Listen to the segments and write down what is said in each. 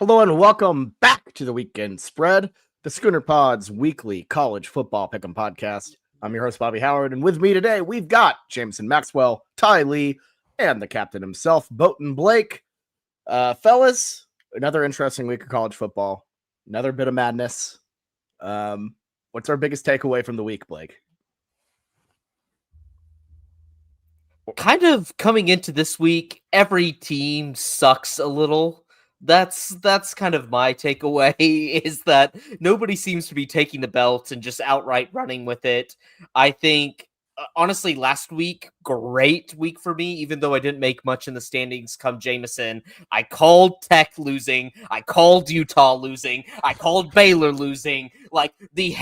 Hello and welcome back to the Weekend Spread, the Schooner Pod's weekly college football pick'em podcast. I'm your host, Bobby Howard, and with me today, we've got Jameson Maxwell, Ty Lee, and the captain himself, Boatin Blake. Fellas, another interesting week of college football, another bit of madness. What's our biggest takeaway from the week, Blake? Kind of coming into this week, every team sucks a little. That's kind of my takeaway, is that nobody seems to be taking the belt and just outright running with it. I think, honestly, last week, great week for me, even though I didn't make much in the standings come Jameson. I called Tech losing. I called Utah losing. I called Baylor losing. Like, the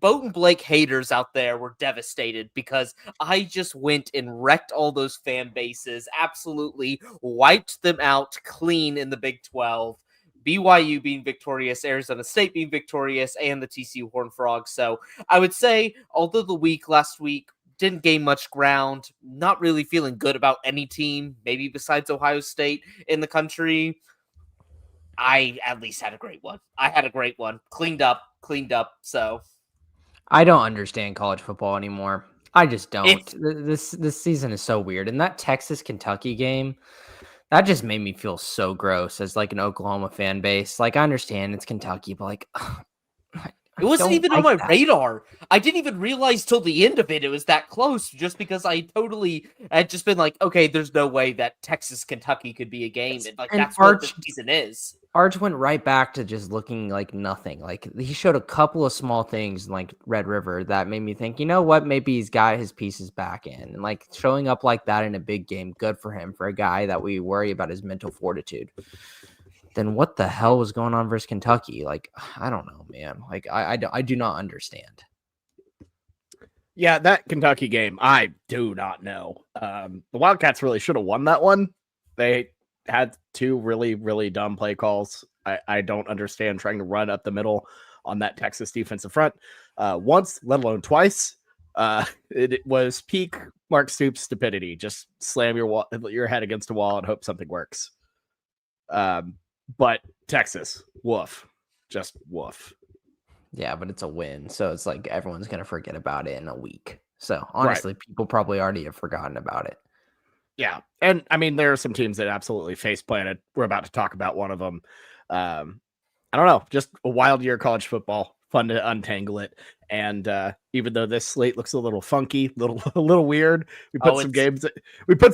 Boatin Blake haters out there were devastated because I just went and wrecked all those fan bases, absolutely wiped them out clean in the Big 12. BYU being victorious, Arizona State being victorious, and the TCU Horned Frogs. So I would say, although the week last week didn't gain much ground, not really feeling good about any team, maybe besides Ohio State in the country, I at least had a great one. I had a great one. Cleaned up. So I don't understand college football anymore. I just don't. This season is so weird. And that Texas-Kentucky game, that just made me feel so gross as like an Oklahoma fan base. Like, I understand it's Kentucky, but like, it wasn't even on my radar. I didn't even realize till the end of it was that close, just because I had just been like, okay, there's no way that Texas-Kentucky could be a game. And like, that's what the season is. Arch went right back to just looking like nothing. Like, he showed a couple of small things in like Red River that made me think, you know what, maybe he's got his pieces back in. And like showing up like that in a big game, good for him, for a guy that we worry about his mental fortitude. Then what the hell was going on versus Kentucky? Like, I don't know, man. Like, I do not understand. Yeah, that Kentucky game, I do not know. The Wildcats really should have won that one. They had two really, really dumb play calls. I don't understand trying to run up the middle on that Texas defensive front once, let alone twice. It was peak Mark Stoops stupidity. Just slam your head against a wall and hope something works. But Texas, woof. Just woof. Yeah, but it's a win. So it's like everyone's going to forget about it in a week. So honestly, People probably already have forgotten about it. Yeah. And I mean, there are some teams that absolutely face planted. We're about to talk about one of them. I don't know. Just a wild year of college football. Fun to untangle it. And even though this slate looks a little funky, a little weird, we put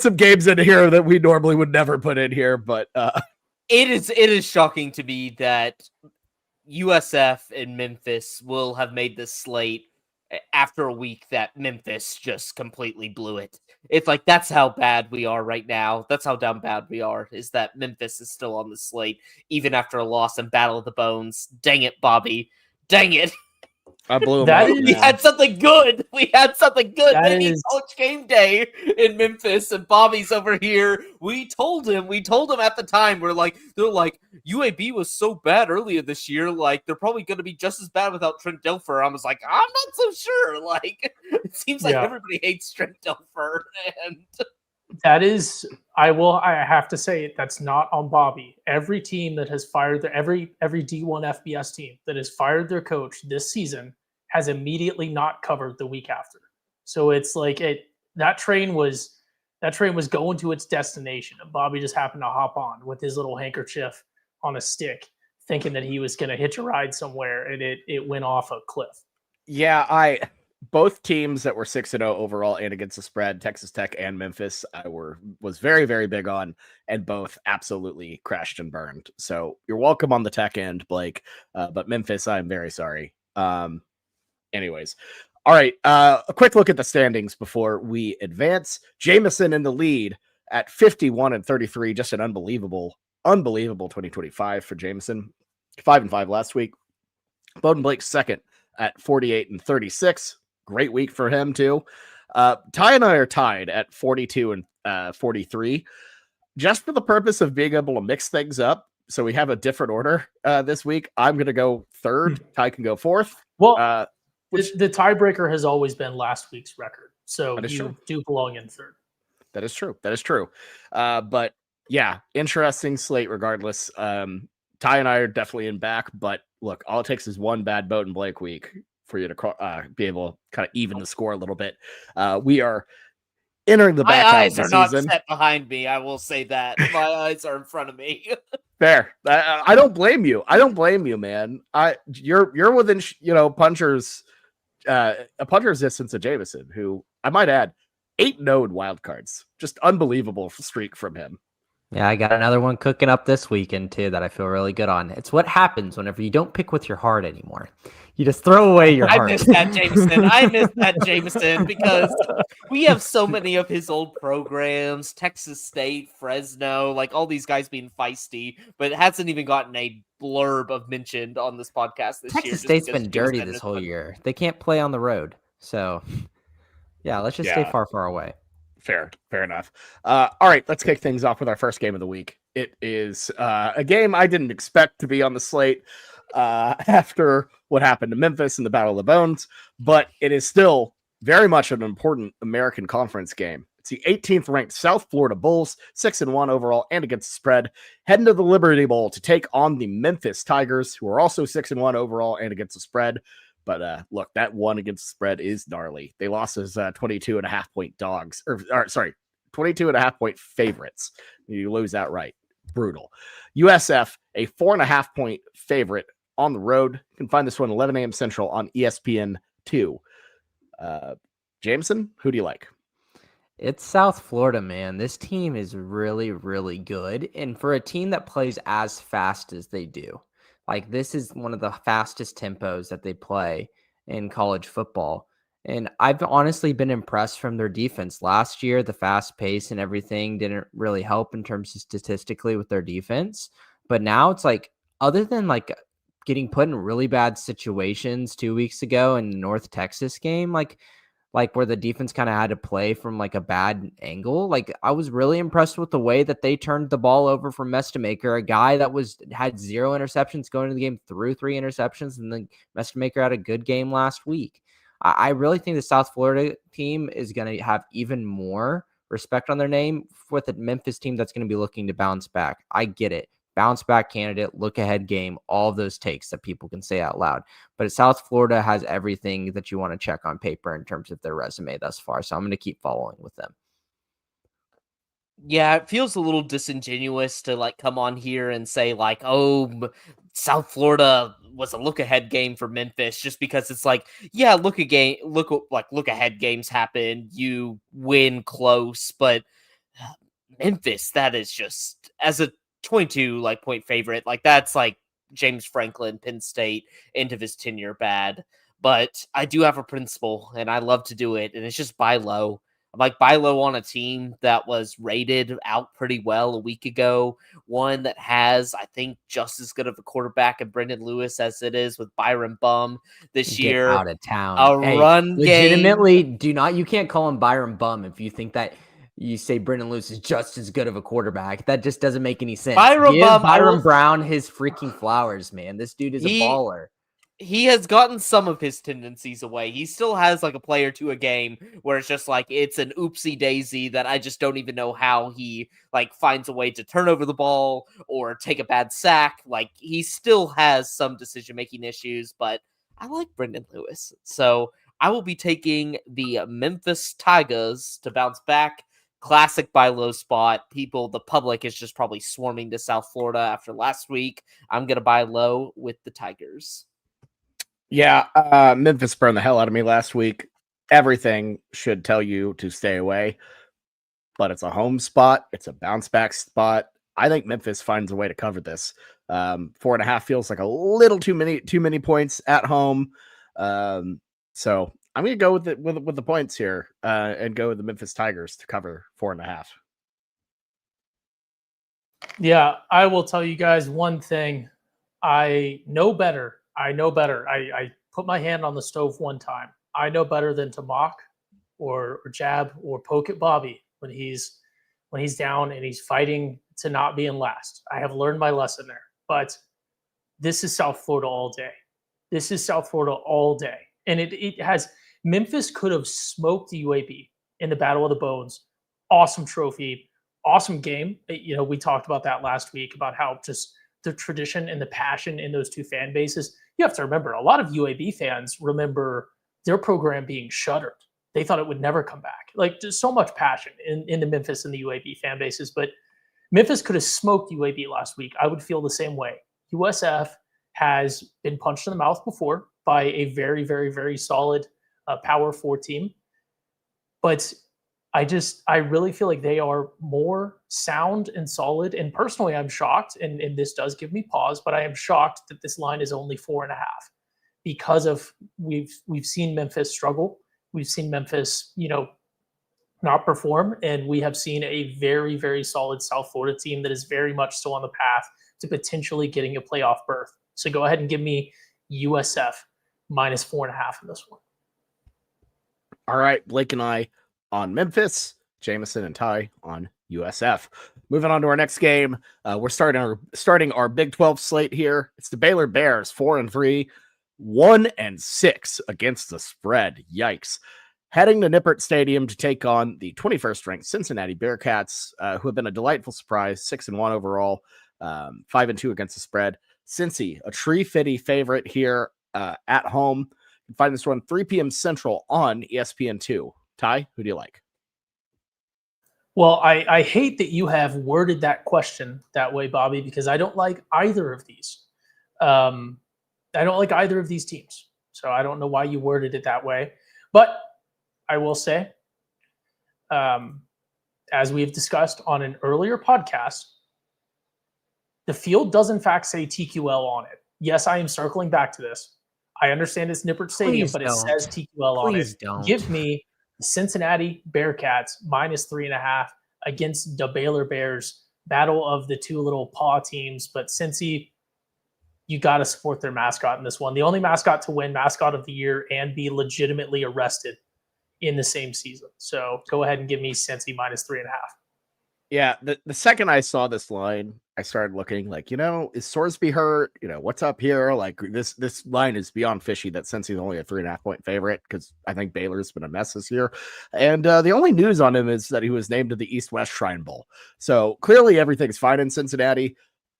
some games in here that we normally would never put in here. But it is shocking to me that USF and Memphis will have made this slate after a week that Memphis just completely blew it. It's like, that's how bad we are right now. That's how damn bad we are, is that Memphis is still on the slate, even after a loss in Battle of the Bones. Dang it, Bobby. Dang it. I blew him out. We had something good. Maybe College Game Day in Memphis, and Bobby's over here. We told him at the time, they're like, UAB was so bad earlier this year, like, they're probably going to be just as bad without Trent Dilfer. I was like, I'm not so sure. Like, it seems like everybody hates Trent Dilfer. And that is, I have to say, that's not on Bobby. Every team that has fired every D1 FBS team that has fired their coach this season has immediately not covered the week after. So it's like that train was going to its destination, and Bobby just happened to hop on with his little handkerchief on a stick, thinking that he was going to hitch a ride somewhere, and it went off a cliff. Yeah, both teams that were 6-0 overall and against the spread, Texas Tech and Memphis, was very, very big on, and both absolutely crashed and burned. So you're welcome on the Tech end, Blake, but Memphis, I'm very sorry. Anyways, all right, a quick look at the standings before we advance. Jameson in the lead at 51-33, just an unbelievable 2025 for Jameson. 5-5 last week. Boatin Blake second at 48-36. Great week for him too. Ty and I are tied at 42 and 43. Just for the purpose of being able to mix things up, so we have a different order this week. I'm going to go third. Ty can go fourth. Well, the tiebreaker has always been last week's record, so you do belong in third. That is true. But Yeah, interesting slate regardless. Ty and I are definitely in back, but look, all it takes is one bad Boat and Blake week for you to be able to kind of even the score a little bit. We are entering the My back half of eyes the are not season. set behind me. I will say that. My eyes are in front of me. Fair. I don't blame you. I don't blame you, man. You're within punchers a puncher's distance of Jameson, who I might add 8-0 wild cards. Just unbelievable streak from him. Yeah, I got another one cooking up this weekend too that I feel really good on. It's what happens whenever you don't pick with your heart anymore. You just throw away your heart. I miss that Jameson. I miss that Jameson because we have so many of his old programs, Texas State, Fresno, like all these guys being feisty, but it hasn't even gotten a blurb of mentioned on this podcast this year. Texas State's been dirty this whole year. They can't play on the road. So, yeah, let's just stay far, far away. Fair enough. All right, let's kick things off with our first game of the week. It is a game I didn't expect to be on the slate after what happened to Memphis in the Battle of the Bones, but it is still very much an important American Conference game. It's the 18th ranked South Florida Bulls, 6-1 overall and against the spread, heading to the Liberty Bowl to take on the Memphis Tigers, who are also 6-1 overall and against the spread. But look, that one against the spread is gnarly. They lost as 22.5-point dogs, or 22.5-point favorites. You lose that right. Brutal. USF, a 4.5-point favorite on the road. You can find this one 11 a.m. Central on ESPN2. Jameson, who do you like? It's South Florida, man. This team is really, really good. And for a team that plays as fast as they do, like this is one of the fastest tempos that they play in college football. And I've honestly been impressed from their defense. Last year, the fast pace and everything didn't really help in terms of statistically with their defense. But now it's like, other than like getting put in really bad situations 2 weeks ago in the North Texas game, like where the defense kind of had to play from like a bad angle. Like I was really impressed with the way that they turned the ball over from Mestamaker, a guy that had 0 interceptions going into the game, threw 3 interceptions, and then Mestamaker had a good game last week. I really think the South Florida team is going to have even more respect on their name with a Memphis team that's going to be looking to bounce back. I get it. Bounce back candidate, look ahead game, all of those takes that people can say out loud. But South Florida has everything that you want to check on paper in terms of their resume thus far. So I'm going to keep following with them. Yeah, it feels a little disingenuous to like come on here and say like, oh, South Florida was a look ahead game for Memphis, just because it's like, yeah, look ahead games happen, you win close, but Memphis, that is just as a 22 point favorite, like that's like James Franklin, Penn State, end of his tenure bad. But I do have a principle and I love to do it, and it's just buy low. I'm like buy low on a team that was rated out pretty well a week ago. One that has, I think, just as good of a quarterback in Brendan Lewis as it is with Byron Bum this year. Out of town. Run legitimately, game. You can't call him Byron Bum if you think that you say Brendan Lewis is just as good of a quarterback. That just doesn't make any sense. Byron Brown his freaking flowers, man. This dude is a baller. He has gotten some of his tendencies away. He still has like a play or two a game where it's just like it's an oopsie daisy that I just don't even know how he like finds a way to turn over the ball or take a bad sack. Like he still has some decision making issues, but I like Brendan Lewis. So I will be taking the Memphis Tigers to bounce back. Classic buy low spot. The public is just probably swarming to South Florida after last week. I'm going to buy low with the Tigers. Yeah, Memphis burned the hell out of me last week. Everything should tell you to stay away, but it's a home spot. It's a bounce back spot. I think Memphis finds a way to cover this. 4.5 feels like a little too many points at home. So I'm going to go with the points here and go with the Memphis Tigers to cover 4.5. Yeah, I will tell you guys one thing. I know better. I put my hand on the stove one time. I know better than to mock or jab or poke at Bobby when he's down and he's fighting to not be in last. I have learned my lesson there. But this is South Florida all day. This is South Florida all day. And it has – Memphis could have smoked the UAB in the Battle of the Bones. Awesome trophy, awesome game. We talked about that last week about how just the tradition and the passion in those two fan bases. You have to remember, a lot of UAB fans remember their program being shuttered. They thought it would never come back. Like, there's so much passion in the Memphis and the UAB fan bases, but Memphis could have smoked UAB last week. I would feel the same way. USF has been punched in the mouth before by a very, very, very solid Power 4 team. But I really feel like they are more sound and solid. And personally, I'm shocked, and this does give me pause, but I am shocked that this line is only 4.5 because of we've seen Memphis struggle. We've seen Memphis, not perform, and we have seen a very, very solid South Florida team that is very much still on the path to potentially getting a playoff berth. So go ahead and give me USF minus 4.5 in this one. All right, Blake and I on Memphis, Jameson and Ty on USF. Moving on to our next game, we're starting our Big 12 slate here. It's the Baylor Bears, 4-3, 1-6 against the spread. Yikes. Heading to Nippert Stadium to take on the 21st ranked Cincinnati Bearcats, who have been a delightful surprise, 6-1 overall, 5-2 against the spread. Cincy, a tree-fitty favorite here at home. You can find this one 3 p.m. Central on ESPN2. Ty, who do you like? Well, I hate that you have worded that question that way, Bobby, because I don't like either of these. I don't like either of these teams. So I don't know why you worded it that way. But I will say, as we've discussed on an earlier podcast, the field does in fact say TQL on it. Yes, I am circling back to this. I understand it's Nippert Stadium, but it says TQL on it. Don't. Give me the Cincinnati Bearcats minus 3.5 against the Baylor Bears. Battle of the two little paw teams. But Cincy, you got to support their mascot in this one. The only mascot to win Mascot of the Year and be legitimately arrested in the same season. So go ahead and give me Cincy minus 3.5. Yeah, the second I saw this line, I started looking like, is Sorsby hurt? What's up here? Like this line is beyond fishy that Cincy's only a 3.5 point favorite because I think Baylor's been a mess this year. And the only news on him is that he was named to the East-West Shrine Bowl. So clearly everything's fine in Cincinnati.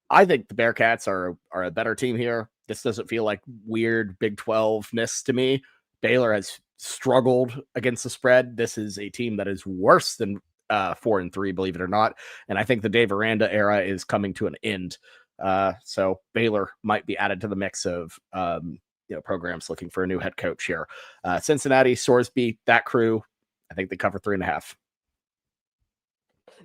I think the Bearcats are a better team here. This doesn't feel like weird Big 12-ness to me. Baylor has struggled against the spread. This is a team that is worse than 4-3, believe it or not. And I think the Dave Aranda era is coming to an end. So Baylor might be added to the mix of programs looking for a new head coach here. Cincinnati, Sorsby, that crew, I think they cover 3.5.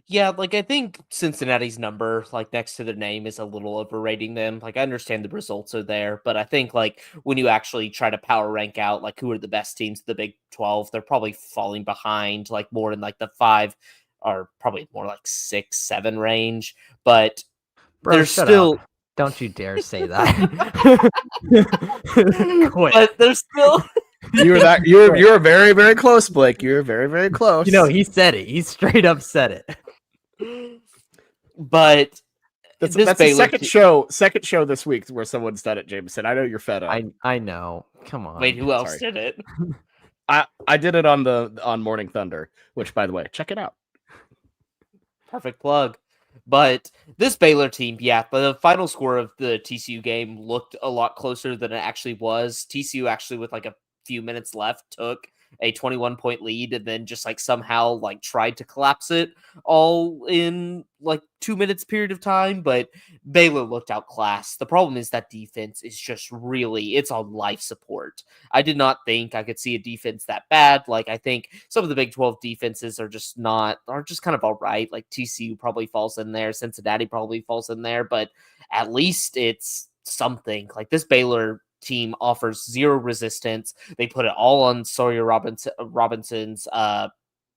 Yeah, I think Cincinnati's number, next to their name, is a little overrating them. I understand the results are there, but I think, when you actually try to power rank out, who are the best teams in the Big 12, they're probably falling behind, more in, the 5 or probably more 6, 7 range. But they're still... Up. Don't you dare say that. Quit. But they're still... You're very, very close, Blake. You're very, very close. He said it. He straight up said it. But that's the second show this week where someone's done it, Jameson. I know you're fed up. I know. Come on. Wait, who else did it? I did it on Morning Thunder, which, by the way, check it out. Perfect plug. But this Baylor team, the final score of the TCU game looked a lot closer than it actually was. TCU actually, with a few minutes left, took a 21-point lead and then just somehow tried to collapse it all in 2 minutes period of time. But Baylor looked outclassed. The problem is that defense is just it's on life support. I did not think I could see a defense that bad. I think some of the Big 12 defenses are just kind of all right. TCU probably falls in there. Cincinnati probably falls in there, but at least it's something. This Baylor team offers zero resistance. They put it all on Sawyer Robinson's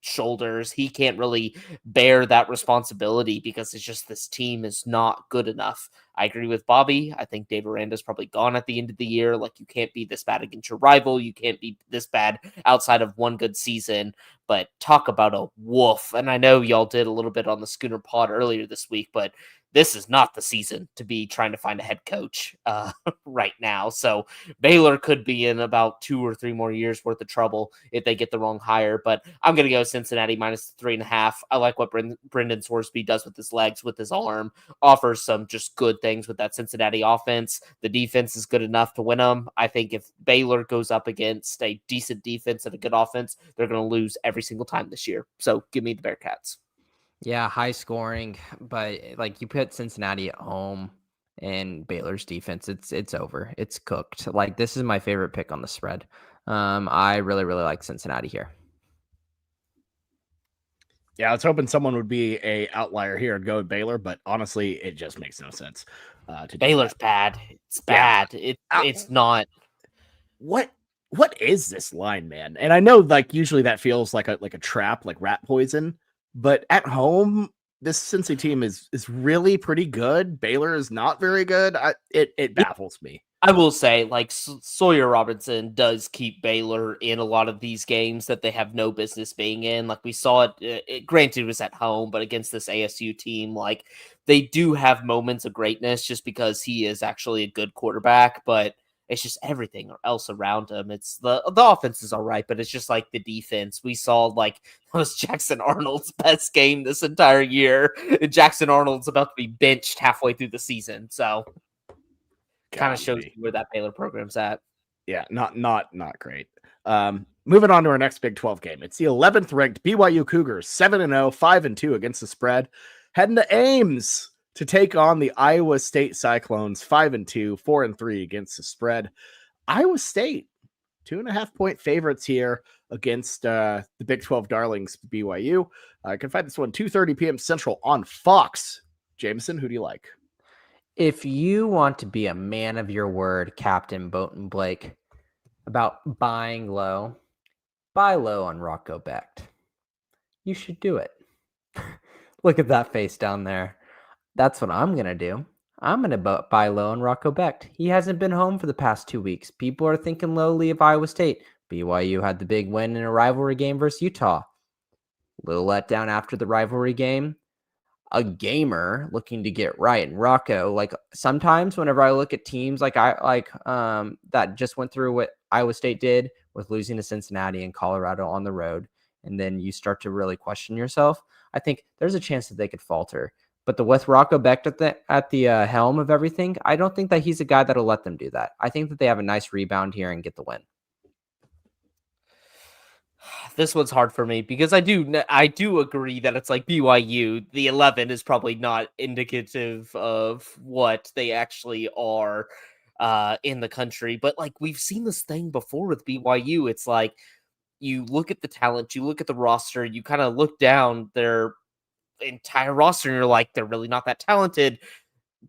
shoulders. He can't really bear that responsibility because it's just this team is not good enough. I agree with Bobby. I think Dave Aranda's probably gone at the end of the year. You can't be this bad against your rival. You can't be this bad outside of one good season. But talk about a wolf. And I know y'all did a little bit on the Schooner Pod earlier this week, but this is not the season to be trying to find a head coach right now. So Baylor could be in about 2 or 3 more years worth of trouble if they get the wrong hire. But I'm going to go Cincinnati minus 3.5. I like what Brendan Sorsby does with his legs, with his arm, offers some just good things with that Cincinnati offense. The defense is good enough to win them. I think if Baylor goes up against a decent defense and a good offense, they're going to lose every single time this year. So give me the Bearcats. Yeah, high scoring, but like you put Cincinnati at home and Baylor's defense, it's over. It's cooked. Like this is my favorite pick on the spread. I really, really like Cincinnati here. Yeah, I was hoping someone would be a outlier here and go with Baylor, but honestly, it just makes no sense. To Baylor's bad. It's bad. It's not. What is this line, man? And I know like usually that feels like a trap, like rat poison. But at home, this Cincy team is really pretty good. Baylor is not very good. It baffles me. I will say, like, Sawyer Robinson does keep Baylor in a lot of these games that they have no business being in. Like, we saw it granted, it was at home, but against this ASU team, like, they do have moments of greatness just because he is actually a good quarterback, but it's just everything else around him. It's the offense is all right, but it's just like the defense. We saw like that was Jackson Arnold's best game this entire year. Jackson Arnold's about to be benched halfway through the season, so kind of shows you where that Baylor program's at. Yeah, not great. Moving on to our next Big 12 game. It's the 11th ranked BYU Cougars, 7-0, 5-2 against the spread, heading to Ames to take on the Iowa State Cyclones, 5-2, 4-3 against the spread. Iowa State, 2.5-point favorites here against the Big 12 darlings, BYU. I can find this one 2:30 p.m. Central on Fox. Jameson, who do you like? If you want to be a man of your word, Captain Boaton Blake, about buying low, buy low on Rocco Becht. You should do it. Look at that face down there. That's what I'm going to do. I'm going to buy low on Rocco Becht. He hasn't been home for the past 2 weeks. People are thinking lowly of Iowa State. BYU had the big win in a rivalry game versus Utah. Little letdown after the rivalry game. A gamer looking to get right. And Rocco, like sometimes whenever I look at teams like that just went through what Iowa State did with losing to Cincinnati and Colorado on the road, and then you start to really question yourself, I think there's a chance that they could falter. But with Rocco Becht at the helm of everything, I don't think that he's a guy that'll let them do that. I think that they have a nice rebound here and get the win. This one's hard for me because I do agree that it's like BYU. The 11 is probably not indicative of what they actually are in the country. But like we've seen this thing before with BYU. It's like you look at the talent, you look at the roster, you kind of look down their entire roster and you're like, they're really not that talented,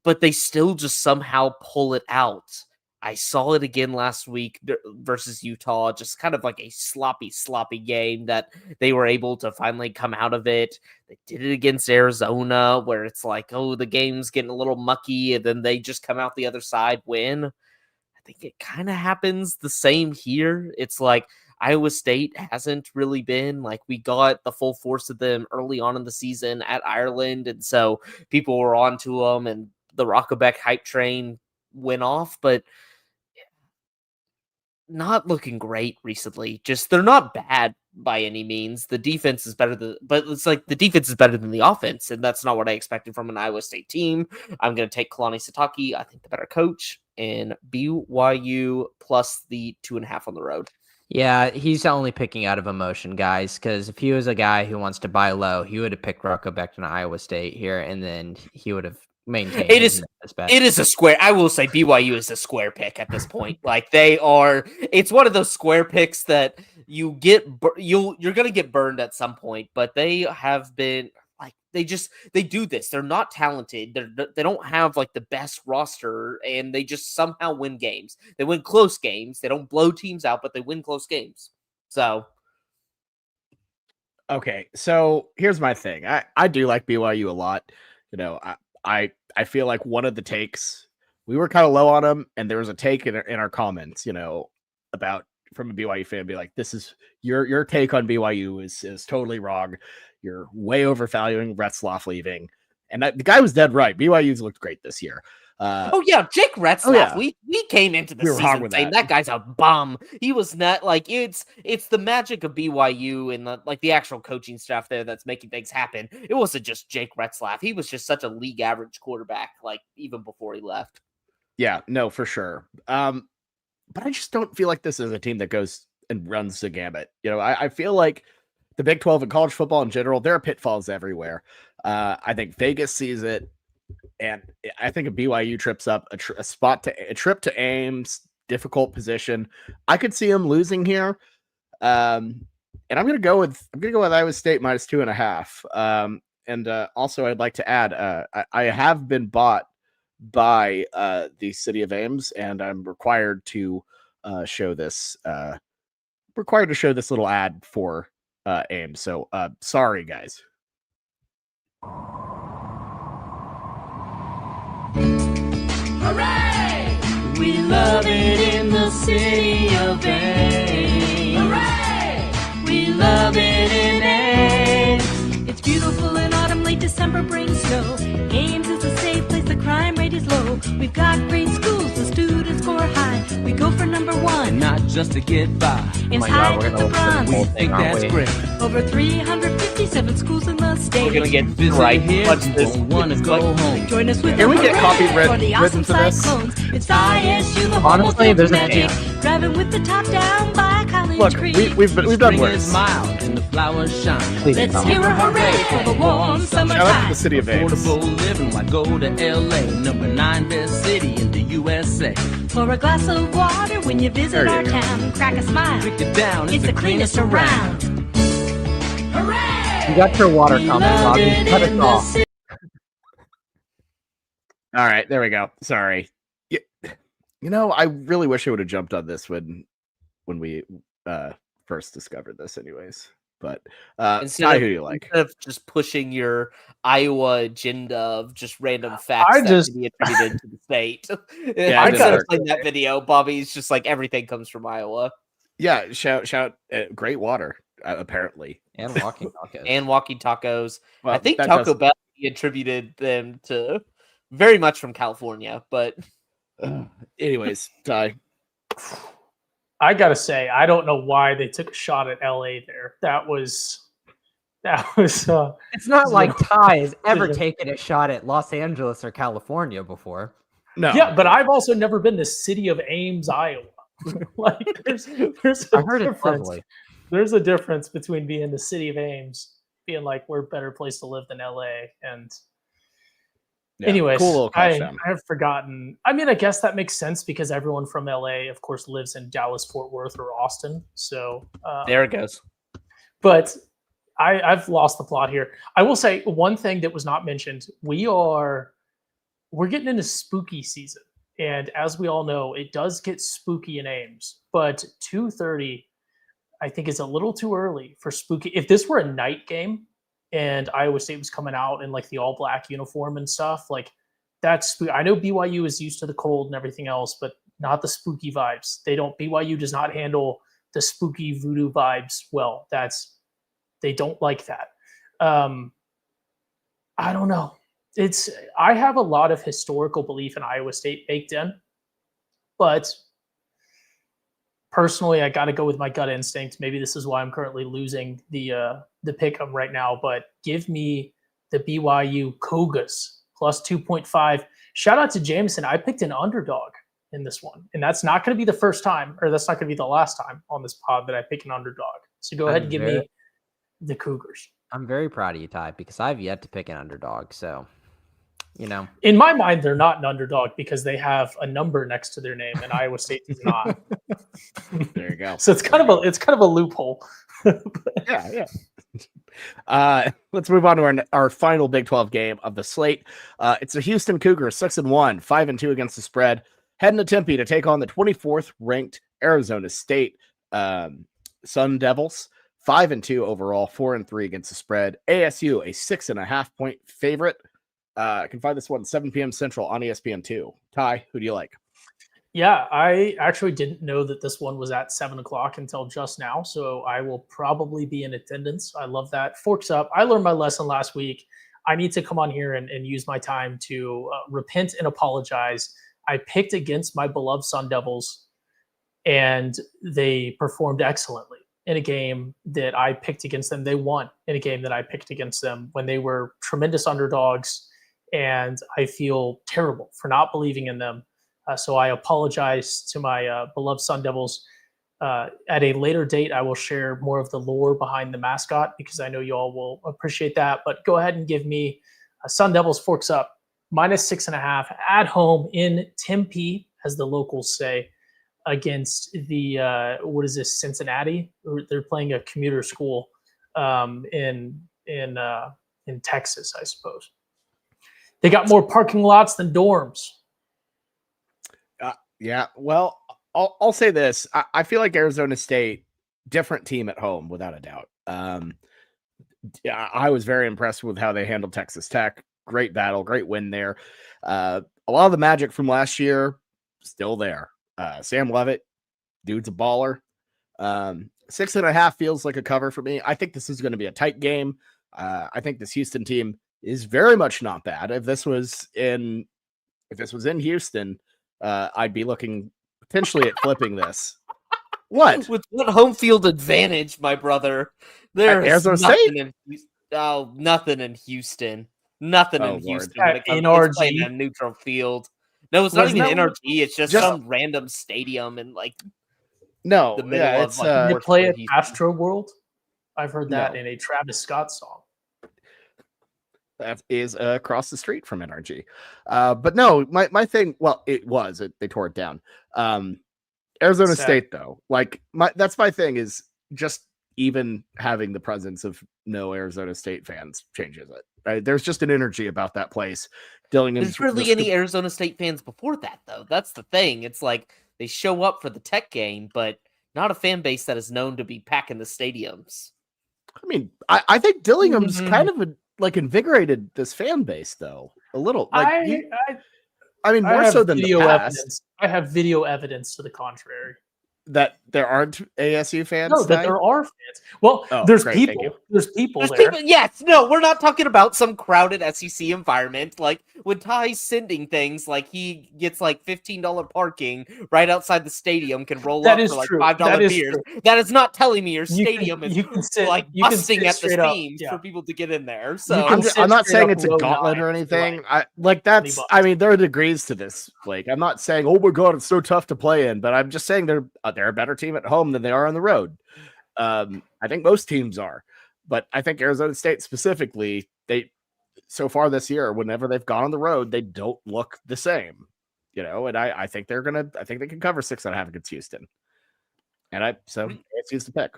but they still just somehow pull it out. I saw it again last week versus Utah, just kind of like a sloppy game that they were able to finally come out of it. They did it against Arizona where it's like, oh, the game's getting a little mucky and then they just come out the other side, win. I think it kind of happens the same here. It's like Iowa State hasn't really been like we got the full force of them early on in the season at Ireland. And so people were on to them and the Rocco Becht hype train went off, but not looking great recently. Just they're not bad by any means. The defense is better but it's like the defense is better than the offense, and that's not what I expected from an Iowa State team. I'm going to take Kalani Sitake, I think the better coach, and BYU plus the 2.5 on the road. Yeah, he's only picking out of emotion, guys, because if he was a guy who wants to buy low, he would have picked Rocco Becht in Iowa State here, and then he would have maintained it is a square. I will say BYU is a square pick at this point. Like it's one of those square picks that you're going to get burned at some point, but they have been like, they do this. They're not talented. They don't have like the best roster, and they just somehow win games. They win close games. They don't blow teams out, but they win close games. So. Okay. So here's my thing. I do like BYU a lot. You know, I feel like one of the takes, we were kind of low on them, and there was a take in our comments, you know, about from a BYU fan, be like, this is your take on BYU is totally wrong. You're way overvaluing Brett Slough leaving. And the guy was dead right. BYU's looked great this year. Oh yeah, Jake Retzlaff. Oh, yeah. We came into the We were hard season with saying that. that guy's a bum. He was not like it's the magic of BYU and the actual coaching staff there that's making things happen. It wasn't just Jake Retzlaff. He was just such a league average quarterback, like even before he left. Yeah, no, for sure. But I just don't feel like this is a team that goes and runs the gamut. You know, I feel like the Big 12 and college football in general, there are pitfalls everywhere. I think Vegas sees it. And I think a BYU trips up a trip to Ames, difficult position. I could see them losing here. And I'm gonna go with Iowa State minus 2.5. And also I'd like to add, I have been bought by the city of Ames, and I'm required to show this little ad for Ames. So sorry guys. Hooray! We love it in the city of Ames. Hooray! We love it in Ames. It's beautiful in autumn, late December brings snow. Ames is a safe place, the crime rate is low. We've got great schools, the students score high. We go for number one. And not just to get by. Ames my High God, took we're the gonna bronze. whole We thing, think aren't that's we? great. Over 357 schools in the state. We're gonna get Visit right. here, Watch this. don't wanna go home. Join us with Can we the get hooray copyright for the written awesome for this? Cyclones. It's ISU, the Honestly, there's no magic. chance. Driving with the top down by College Look, Creek. we've done Spring worse. is mild and the flowers shine. Please Let's don't. hear a hooray for the warm summer Shout out to time. the city of Ames. Affordable living, why go to LA? Number 9 best city in the USA. For a glass of water when you visit There you our go. town, crack a smile. Drink it down, It's the cleanest around. You got your water We coming, love Bobby. it Cut in it the off. city. All right, there we go. Sorry. You know, I really wish I would have jumped on this when we first discovered this anyways. But Ty, who do you like? Instead of just pushing your Iowa agenda of just random facts I that just- can be attributed to the state. Yeah, I it got doesn't to play that video. Bobby's just like everything comes from Iowa Yeah, shout great water, apparently. And walking tacos. and walking tacos. Well, I think that Taco does- Bell attributed them to very much from California, but anyways, Ty. I gotta say, I don't know why they took a shot at LA there. That was It's not like Ty has ever Yeah. taken a shot at Los Angeles or California before. No. yeah, but I've also never been to city of Ames, Iowa. Like there's I heard it's difference. lovely. There's a difference between being the city of Ames, being like we're a better place to live than LA, and Yeah, anyways, cool little I touchdown. have forgotten. I mean, I guess that makes sense because everyone from LA, of course, lives in Dallas, Fort Worth, or Austin. So there it goes. but I've lost the plot here. I will say one thing that was not mentioned. We're getting into spooky season. And as we all know, it does get spooky in Ames. But 2:30, I think, is a little too early for spooky. If this were a night game and Iowa State was coming out in like the all black uniform and stuff, like that's I know BYU is used to the cold and everything else, but not the spooky vibes. BYU does not handle the spooky voodoo vibes well. They don't like that. I don't know. I have a lot of historical belief in Iowa State baked in, but personally, I got to go with my gut instinct. Maybe this is why I'm currently losing the pick 'em right now. But give me the BYU Cougars plus 2.5. Shout out to Jameson. I picked an underdog in this one, and that's not going to be the first time, or that's not going to be the last time on this pod that I pick an underdog. So go ahead and give me the Cougars. I'm very proud of you, Ty, because I've yet to pick an underdog. So, In my mind, they're not an underdog because they have a number next to their name, and Iowa State does not. There you go. So it's kind of a loophole. Yeah. Let's move on to our final Big 12 game of the slate. It's the Houston Cougars, 6-1, 5-2 against the spread, heading to Tempe to take on the 24th ranked Arizona State Sun Devils. 5-2 overall, 4-3 against the spread. ASU, a 6.5 point favorite. I can find this one 7 p.m. Central on ESPN2. Ty, who do you like? Yeah, I actually didn't know that this one was at 7:00 until just now, so I will probably be in attendance. I love that. Forks up. I learned my lesson last week. I need to come on here and use my time to repent and apologize. I picked against my beloved Sun Devils, and they performed excellently in a game that I picked against them. They won in a game that I picked against them when they were tremendous underdogs, and I feel terrible for not believing in them. So I apologize to my beloved Sun Devils. At a later date, I will share more of the lore behind the mascot because I know you all will appreciate that. But go ahead and give me Sun Devils Forks Up -6.5 at home in Tempe, as the locals say, against the what is this, Cincinnati? They're playing a commuter school in Texas, I suppose. They got more parking lots than dorms. Yeah, well, I'll say this. I feel like Arizona State, different team at home, without a doubt. Yeah, I was very impressed with how they handled Texas Tech. Great battle, great win there. A lot of the magic from last year, still there. Sam Levitt, dude's a baller. 6.5 feels like a cover for me. I think this is going to be a tight game. I think this Houston team is very much not bad. If this was in Houston, I'd be looking potentially at flipping this. What? With what home field advantage, my brother? There's Arizona nothing State? in nothing in Houston. Nothing in Lord. Houston when it comes NRG. to playing a neutral field. No, it's not Wasn't even that NRG. It's just some random stadium in like No, the middle yeah, of it's like They North play at Houston. Astro World. I've heard that No. in a Travis Scott song. that is across the street from NRG. But no, my thing, well, they tore it down. Arizona Sad. State, though, like that's my thing, is just even having the presence of no Arizona State fans changes it. Right? There's just an energy about that place. There's really any Arizona State fans before that, though. That's the thing. It's like they show up for the Tech game, but not a fan base that is known to be packing the stadiums. I mean, I think Dillingham's kind of invigorated this fan base, though, a little. Like, I mean, more have so than the video past. evidence. I have video evidence to the contrary. That there aren't ASU fans. No, that there are fans. Well, Oh, there's great, thank people. you. There's people There's there. people, yes, no, we're not talking about some crowded SEC environment. Like when Ty's sending things, like he gets like $15 parking right outside the stadium, can roll That up is for like true. $5 That is beers. true. That is not telling me your You can- stadium you can is sit- like you can busting sit at the straight up, seams yeah. for people to get in there. So can I'm not straight saying up it's a row gauntlet 9 or for anything. like That's. $20. I mean, there are degrees to this, Blake. I'm not saying, oh my god, it's so tough to play in, but I'm just saying they're a better team at home than they are on the road. I think most teams are, but I think Arizona State specifically, they so far this year, whenever they've gone on the road, they don't look the same, And I think they can cover 6.5 against Houston, so it's used to pick.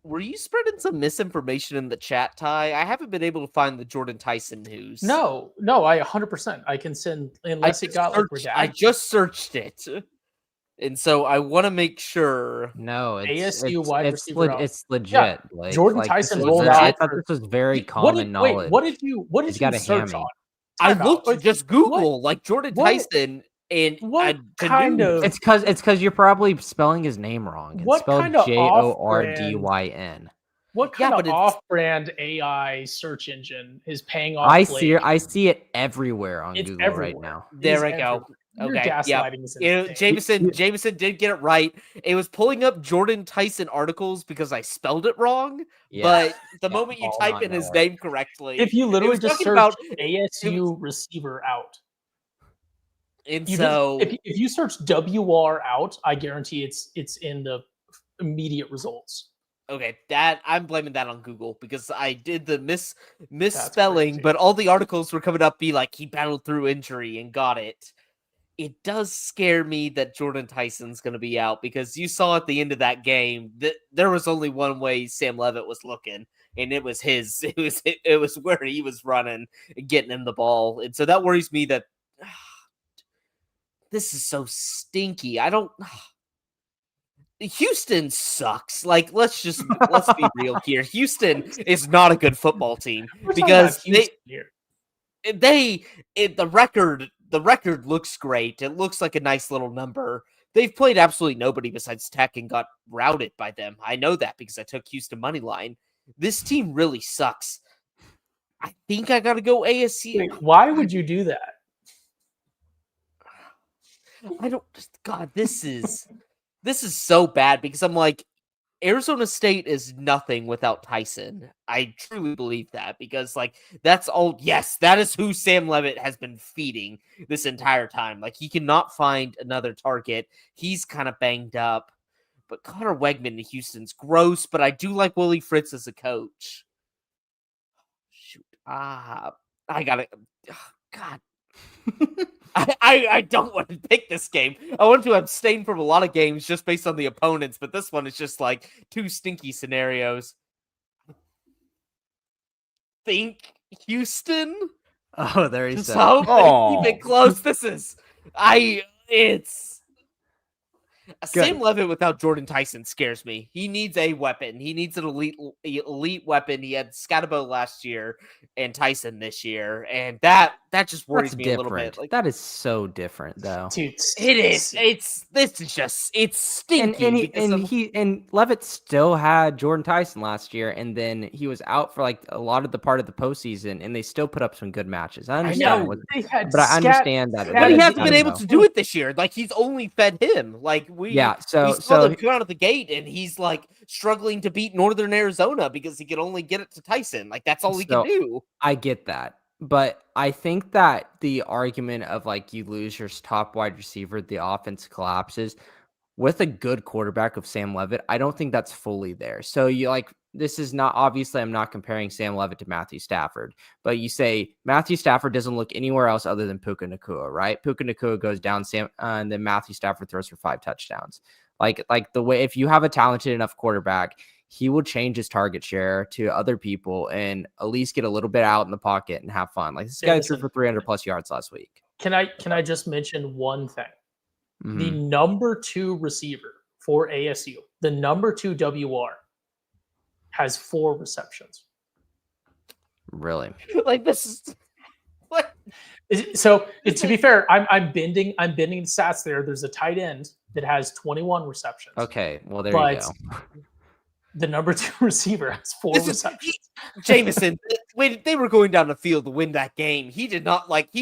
were you spreading some misinformation in the chat, Ty? I haven't been able to find the Jordan Tyson news. No, I 100%. I can send unless it got like redacted. I just searched it. And so I want to make sure. No, ASU wide receiver out. it's legit. Yeah, Like, Jordan like, Tyson this is rolled legit. out I thought for- this was very common knowledge. What did you He's got a search hammy. on? I Time out. looked just Google What? like Jordan What? Tyson and What the kind news. of- It's because you're probably spelling his name wrong. It's What spelled kind of Jordyn. What Yeah, kind but of it's- off-brand AI search engine is paying off? I Blake? see it everywhere on It's Google everywhere. right now. There It we is go. everywhere. Your Okay, yeah. gaslighting is insane. Jameson did get it right. It was pulling up Jordan Tyson articles because I spelled it wrong. Yeah. But the Yeah, moment you all type not in his gonna work. name correctly, If you literally was just talking search about- ASU receiver out, and you so just, if you search WR out, I guarantee it's in the immediate results. okay, that I'm blaming that on Google because I did the misspelling, crazy. but all the articles were coming up be like he battled through injury and got it. It does scare me that Jordan Tyson's going to be out because you saw at the end of that game that there was only one way Sam Levitt was looking, and it was his. It was where he was running and getting him the ball, and so that worries me that this is so stinky. I don't. Houston sucks. Like, let's be real here. Houston is not a good football team We're talking because about Houston here. the record looks great. It looks like a nice little number. They've played absolutely nobody besides Tech and got routed by them. I know that because I took Houston money line. This team really sucks. I think I got to go ASU. Wait, why would you do that? I don't. God, this is so bad because I'm like, Arizona State is nothing without Tyson. I truly believe that because, like, that's all. Yes, that is who Sam Levitt has been feeding this entire time. Like, he cannot find another target. He's kind of banged up. But Connor Wegman in Houston's gross, but I do like Willie Fritz as a coach. Shoot. I got it. God. I don't want to pick this game. I want to abstain from a lot of games just based on the opponents, but this one is just like two stinky scenarios. Think Houston? Oh, there you Just go. hope they keep it close. It's Sam Levitt without Jordan Tyson scares me. He needs a weapon. He needs an elite weapon. He had Scatabo last year and Tyson this year, and that just worries That's me different. a little bit. Like, that is so different, though. Dude, it is. It's stinky. And Levitt still had Jordan Tyson last year, and then he was out for like a lot of the part of the postseason, and they still put up some good matches. I understand, but I understand that. But he hasn't been I able don't to know. do it this year. Like, he's only fed him. Like, we saw them come out of the gate, and he's like struggling to beat Northern Arizona because he can only get it to Tyson. Like, that's all he can do. I get that. But I think that the argument of like you lose your top wide receiver, the offense collapses with a good quarterback of Sam Levitt. I don't think that's fully there. So you like, this is not, obviously I'm not comparing Sam Levitt to Matthew Stafford, but you say Matthew Stafford doesn't look anywhere else other than Puka Nacua, right? Puka Nacua goes down, and then Matthew Stafford throws for 5 touchdowns. Like the way, if you have a talented enough quarterback, he will change his target share to other people and at least get a little bit out in the pocket and have fun. Like this guy threw for 300 plus yards last week. Can I just mention one thing? Mm-hmm. The number 2 receiver for ASU, the number 2 WR, has 4 receptions. Really? Like, this is what? So to be fair, I'm bending the stats there. There's a tight end that has 21 receptions. Okay, well there you go. The number 2 receiver has 4 receptions. Jameson, when they were going down the field to win that game, he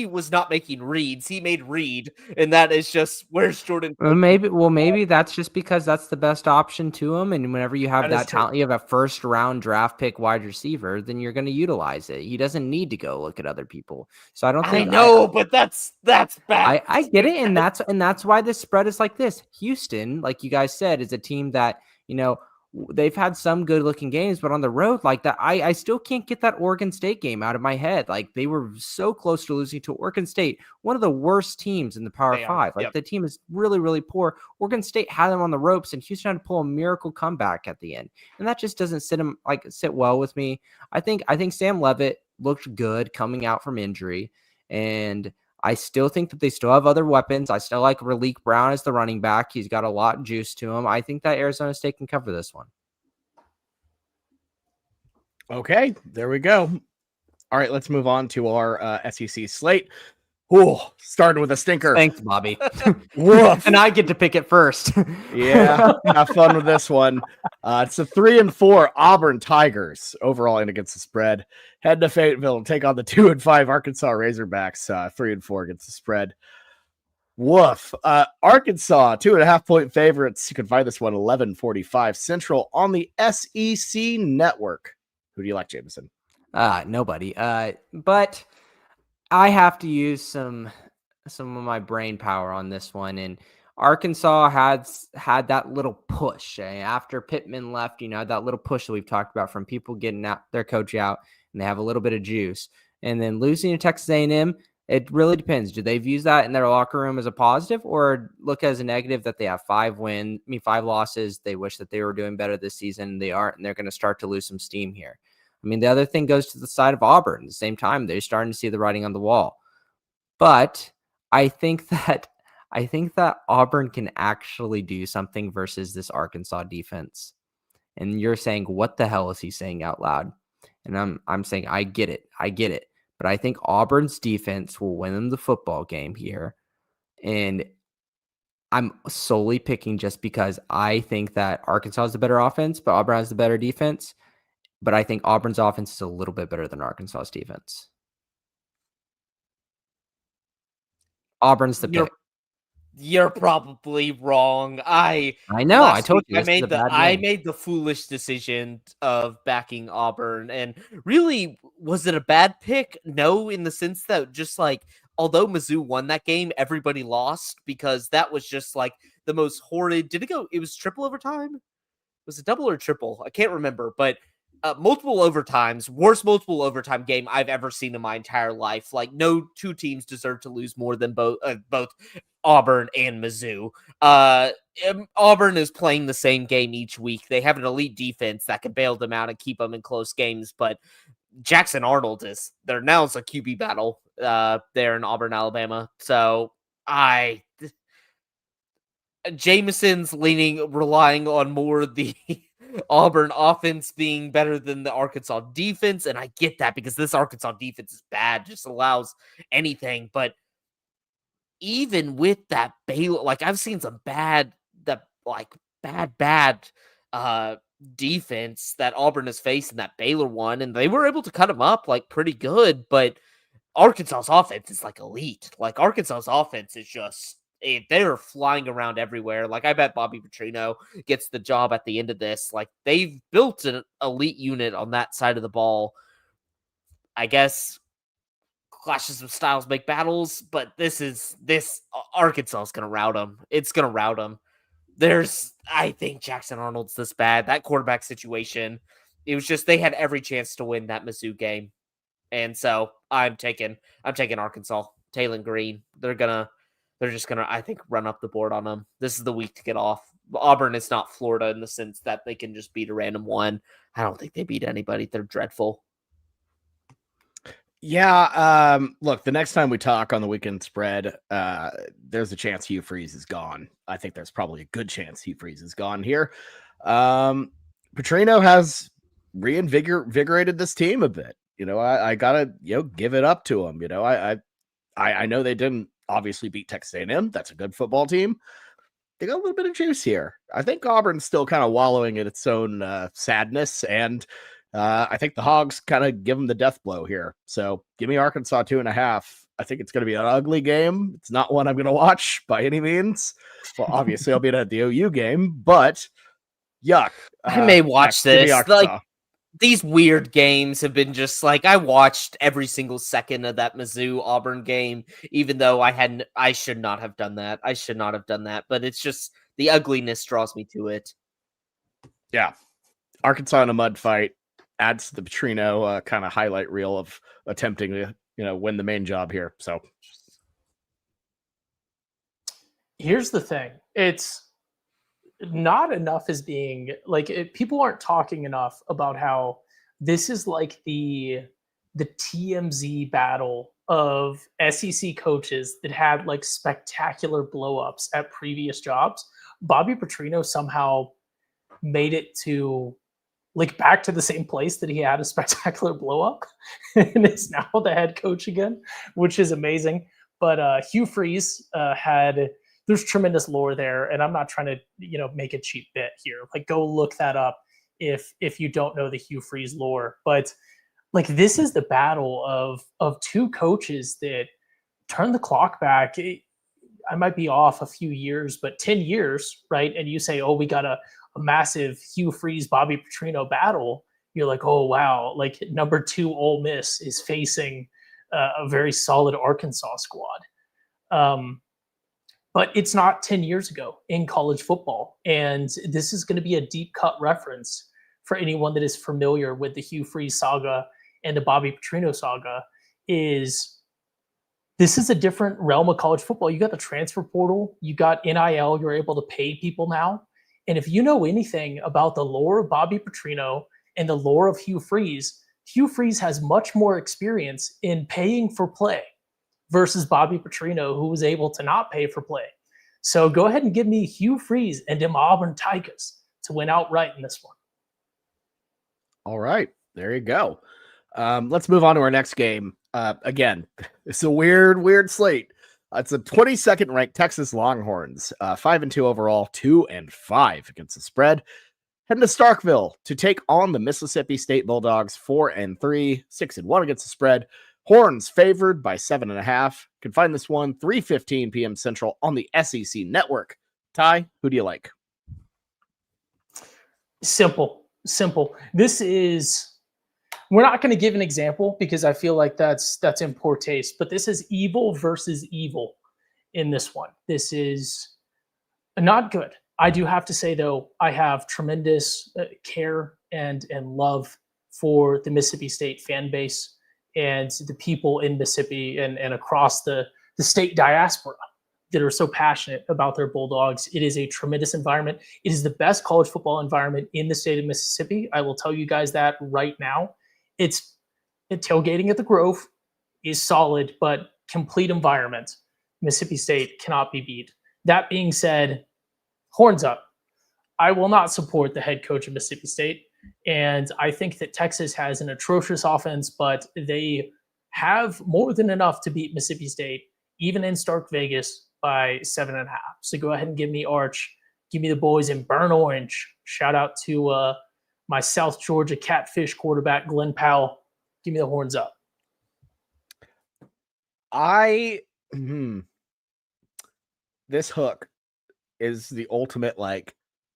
was not making reads. He made Reed, and that is just, where's Jordan? Maybe that's just because that's the best option to him. And whenever you have that talent, you have a first round draft pick wide receiver, then you're going to utilize it. He doesn't need to go look at other people. So I don't think but that's bad. I get it, and that's why this spread is like this. Houston, like you guys said, is a team that, you know, they've had some good looking games, but on the road like that, I still can't get that Oregon State game out of my head. Like they were so close to losing to Oregon State, one of the worst teams in the Power 5. Like the team is really, really poor. Oregon State had them on the ropes, and Houston had to pull a miracle comeback at the end, and that just doesn't sit well with me. I think Sam Levitt looked good coming out from injury, and I still think that they still have other weapons. I still like Raleek Brown as the running back. He's got a lot of juice to him. I think that Arizona State can cover this one. Okay, there we go. All right, let's move on to our SEC slate. Oh, starting with a stinker. Thanks, Bobby. Woof. And I get to pick it first. Yeah, have fun with this one. It's a 3-4 Auburn Tigers overall and against the spread. Head to Fayetteville and take on the 2-5 Arkansas Razorbacks. 3-4 against the spread. Woof. Arkansas 2.5-point favorites. You can find this one 11:45 Central on the SEC Network. Who do you like, Jameson? Nobody. But I have to use some of my brain power on this one. And Arkansas had that little push after Pittman left, you know, that little push that we've talked about from people getting out their coach out, and they have a little bit of juice. And then losing to Texas A&M, it really depends. Do they view that in their locker room as a positive, or look as a negative that they have 5 losses? They wish that they were doing better this season. They aren't, and they're going to start to lose some steam here. I mean, the other thing goes to the side of Auburn. At the same time, they're starting to see the writing on the wall. But I think that Auburn can actually do something versus this Arkansas defense. And you're saying, what the hell is he saying out loud? And I'm saying, I get it. But I think Auburn's defense will win them the football game here. And I'm solely picking just because I think that Arkansas has the better offense, but Auburn has the better defense. but I think Auburn's offense is a little bit better than Arkansas's defense. Auburn's the pick. You're probably wrong. I know. I Last told week you this is a bad I game. made the foolish decision of backing Auburn, and really, was it a bad pick? No, in the sense that just like although Mizzou won that game, everybody lost because that was just like the most horrid. Did it go? It was triple overtime. Was it double or triple? I can't remember, but multiple overtimes, worst multiple overtime game I've ever seen in my entire life. Like no two teams deserve to lose more than both Auburn and Mizzou. Auburn is playing the same game each week. They have an elite defense that can bail them out and keep them in close games, but Jackson Arnold is there now. It's a QB battle there in Auburn, Alabama. So Jameson's relying on more the Auburn offense being better than the Arkansas defense. And I get that because this Arkansas defense is bad, just allows anything. But even with that Baylor, like I've seen some bad defense that Auburn has faced in that Baylor one, and they were able to cut them up like pretty good. But Arkansas's offense is like elite. Like Arkansas's offense is just they're flying around everywhere. Like I bet Bobby Petrino gets the job at the end of this. Like they've built an elite unit on that side of the ball. I guess clashes of styles make battles, but this Arkansas is going to rout them. It's going to rout them. I think Jackson Arnold's this bad. That quarterback situation, it was just they had every chance to win that Mizzou game. And so I'm taking Arkansas. Taylor Green. They're just gonna, I think, run up the board on them. This is the week to get off. Auburn is not Florida in the sense that they can just beat a random one. I don't think they beat anybody. They're dreadful. Yeah. Look, the next time we talk on the weekend spread, there's a chance Hugh Freeze is gone. I think there's probably a good chance Hugh Freeze is gone here. Petrino has reinvigorated this team a bit. I gotta give it up to him. I know they didn't obviously beat Texas A&M. That's a good football team. They got a little bit of juice here. I think Auburn's still kind of wallowing in its own sadness, and I think the Hogs kind of give them the death blow here. So give me Arkansas 2.5. I think it's going to be an ugly game. It's not one I'm going to watch by any means. Well, obviously I'll be at the OU game, but yuck. I may watch this. Like these weird games have been just like I watched every single second of that Mizzou Auburn game, even though I should not have done that. But it's just the ugliness draws me to it. Yeah. Arkansas in a mud fight adds to the Petrino kind of highlight reel of attempting to, win the main job here. So here's the thing. It's not enough as being like people aren't talking enough about how this is like the TMZ battle of SEC coaches that had like spectacular blow-ups at previous jobs. Bobby Petrino somehow made it to like back to the same place that he had a spectacular blow-up and is now the head coach again, which is amazing. But Hugh Freeze there's tremendous lore there, and I'm not trying to, make a cheap bit here. Like, go look that up if you don't know the Hugh Freeze lore. But like, this is the battle of two coaches that turn the clock back. I might be off a few years, but 10 years, right? And you say, oh, we got a massive Hugh Freeze, Bobby Petrino battle. You're like, oh, wow. Like number 2 Ole Miss is facing a very solid Arkansas squad. But it's not 10 years ago in college football. And this is going to be a deep cut reference for anyone that is familiar with the Hugh Freeze saga and the Bobby Petrino saga. This is a different realm of college football. You got the transfer portal, you got NIL, you're able to pay people now. And if you know anything about the lore of Bobby Petrino and the lore of Hugh Freeze has much more experience in paying for play versus Bobby Petrino, who was able to not pay for play. So go ahead and give me Hugh Freeze and them Auburn Tigers to win outright in this one. All right, there you go. Let's move on to our next game. Again, it's a weird slate. It's a 22nd ranked Texas Longhorns, 5-2 overall, 2-5 against the spread, heading to Starkville to take on the Mississippi State Bulldogs, 4-3, 6-1 against the spread. Horns favored by 7.5. Can find this one 3:15 p.m. Central on the SEC Network. Ty, who do you like? Simple. This is. We're not going to give an example because I feel like that's in poor taste. But this is evil versus evil in this one. This is not good. I do have to say, though, I have tremendous care and love for the Mississippi State fan base and the people in Mississippi and across the state diaspora that are so passionate about their Bulldogs. It is a tremendous environment. It is the best college football environment in the state of Mississippi. I will tell you guys that right now. It's tailgating at the Grove is solid, but complete environment. Mississippi State cannot be beat. That being said, horns up. I will not support the head coach of Mississippi State. And I think that Texas has an atrocious offense, but they have more than enough to beat Mississippi State, even in Stark Vegas, by 7.5. So go ahead and give me Arch. Give me the boys in burnt orange. Shout out to my South Georgia Catfish quarterback, Glenn Powell. Give me the horns up. This hook is the ultimate like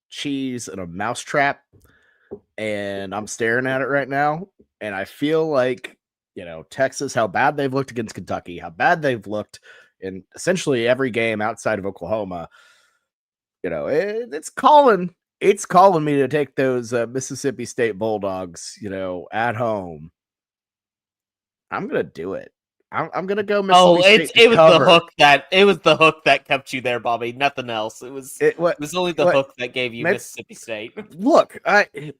cheese in a mousetrap, and I'm staring at it right now, and I feel like, Texas, how bad they've looked against Kentucky, how bad they've looked in essentially every game outside of Oklahoma. It's calling me to take those Mississippi State Bulldogs, at home. I'm gonna do it. I'm gonna go Mississippi State. It was the hook that kept you there, Bobby. Nothing else. It was only the hook that gave you Mississippi State. Look, I'm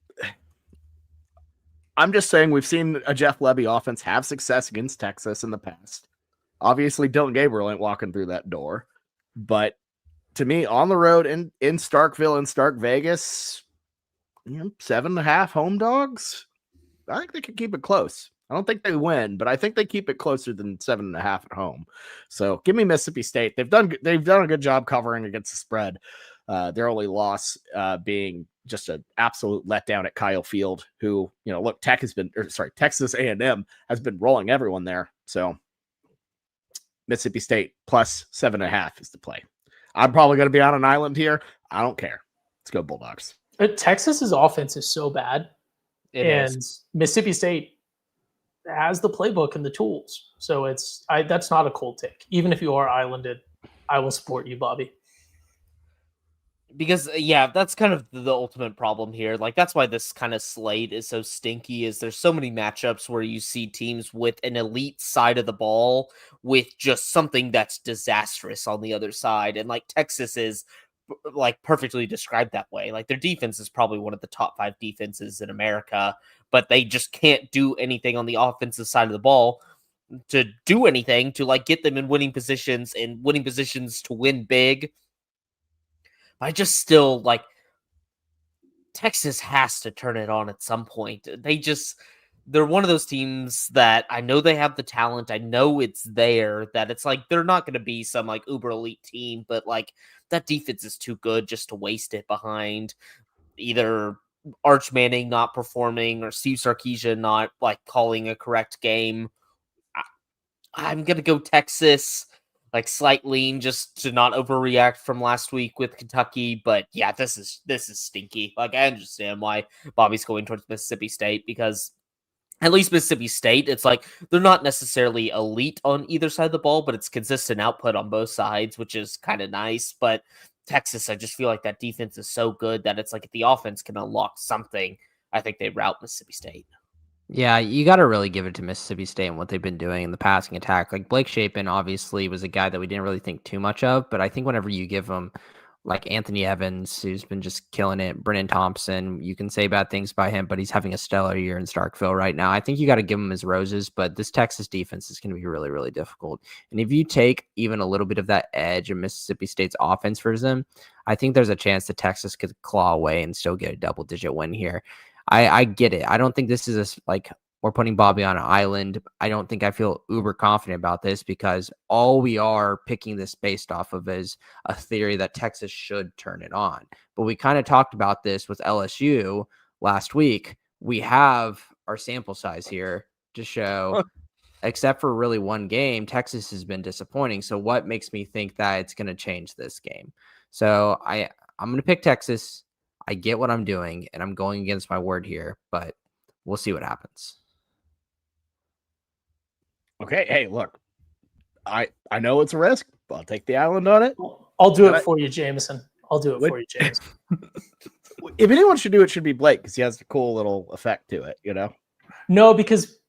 just saying we've seen a Jeff Lebby offense have success against Texas in the past. Obviously, Dylan Gabriel ain't walking through that door, but to me, on the road in Starkville and Stark Vegas, 7.5 home dogs. I think they can keep it close. I don't think they win, but I think they keep it closer than 7.5 at home. So give me Mississippi State. They've done a good job covering against the spread. Their only loss being just an absolute letdown at Kyle Field, who, look, Texas A&M has been rolling everyone there. So Mississippi State plus 7.5 is the play. I'm probably going to be on an island here. I don't care. Let's go Bulldogs. Texas's offense is so bad, and Mississippi State has the playbook and the tools. So that's not a cold take. Even if you are islanded, I will support you, Bobby. Because that's kind of the ultimate problem here. Like, that's why this kind of slate is so stinky, is there's so many matchups where you see teams with an elite side of the ball with just something that's disastrous on the other side. And like Texas is like perfectly described that way. Like, their defense is probably one of the top 5 defenses in America, but they just can't do anything on the offensive side of the ball to do anything to like get them in winning positions to win big. I just still like Texas has to turn it on at some point. They're one of those teams that I know they have the talent. I know it's there, that it's like they're not going to be some like uber elite team, but like that defense is too good just to waste it behind either Arch Manning not performing or Steve Sarkisian not like calling a correct game. I'm going to go Texas. Like slight lean just to not overreact from last week with Kentucky. But yeah, this is stinky. Like, I understand why Bobby's going towards Mississippi State, because at least Mississippi State, it's like they're not necessarily elite on either side of the ball, but it's consistent output on both sides, which is kind of nice. But Texas, I just feel like that defense is so good that it's like if the offense can unlock something, I think they rout Mississippi State. Yeah, you got to really give it to Mississippi State and what they've been doing in the passing attack. Like, Blake Shapen obviously was a guy that we didn't really think too much of, but I think whenever you give him like Anthony Evans, who's been just killing it, Brennan Thompson, you can say bad things by him, but he's having a stellar year in Starkville right now. I think you got to give him his roses, but this Texas defense is going to be really, really difficult. And if you take even a little bit of that edge of Mississippi State's offense for them, I think there's a chance that Texas could claw away and still get a double-digit win here. I get it. I don't think this is like we're putting Bobby on an island. I don't think I feel uber confident about this because all we are picking this based off of is a theory that Texas should turn it on. But we kind of talked about this with LSU last week. We have our sample size here to show, except for really one game, Texas has been disappointing. So what makes me think that it's going to change this game? So I'm going to pick Texas. I get what I'm doing, and I'm going against my word here, but we'll see what happens. Okay. Hey, look, I know it's a risk, but I'll take the island on it. I'll do it for you, Jameson. I'll do it for you, James. If anyone should do it, it should be Blake because he has a cool little effect to it, you know? No, because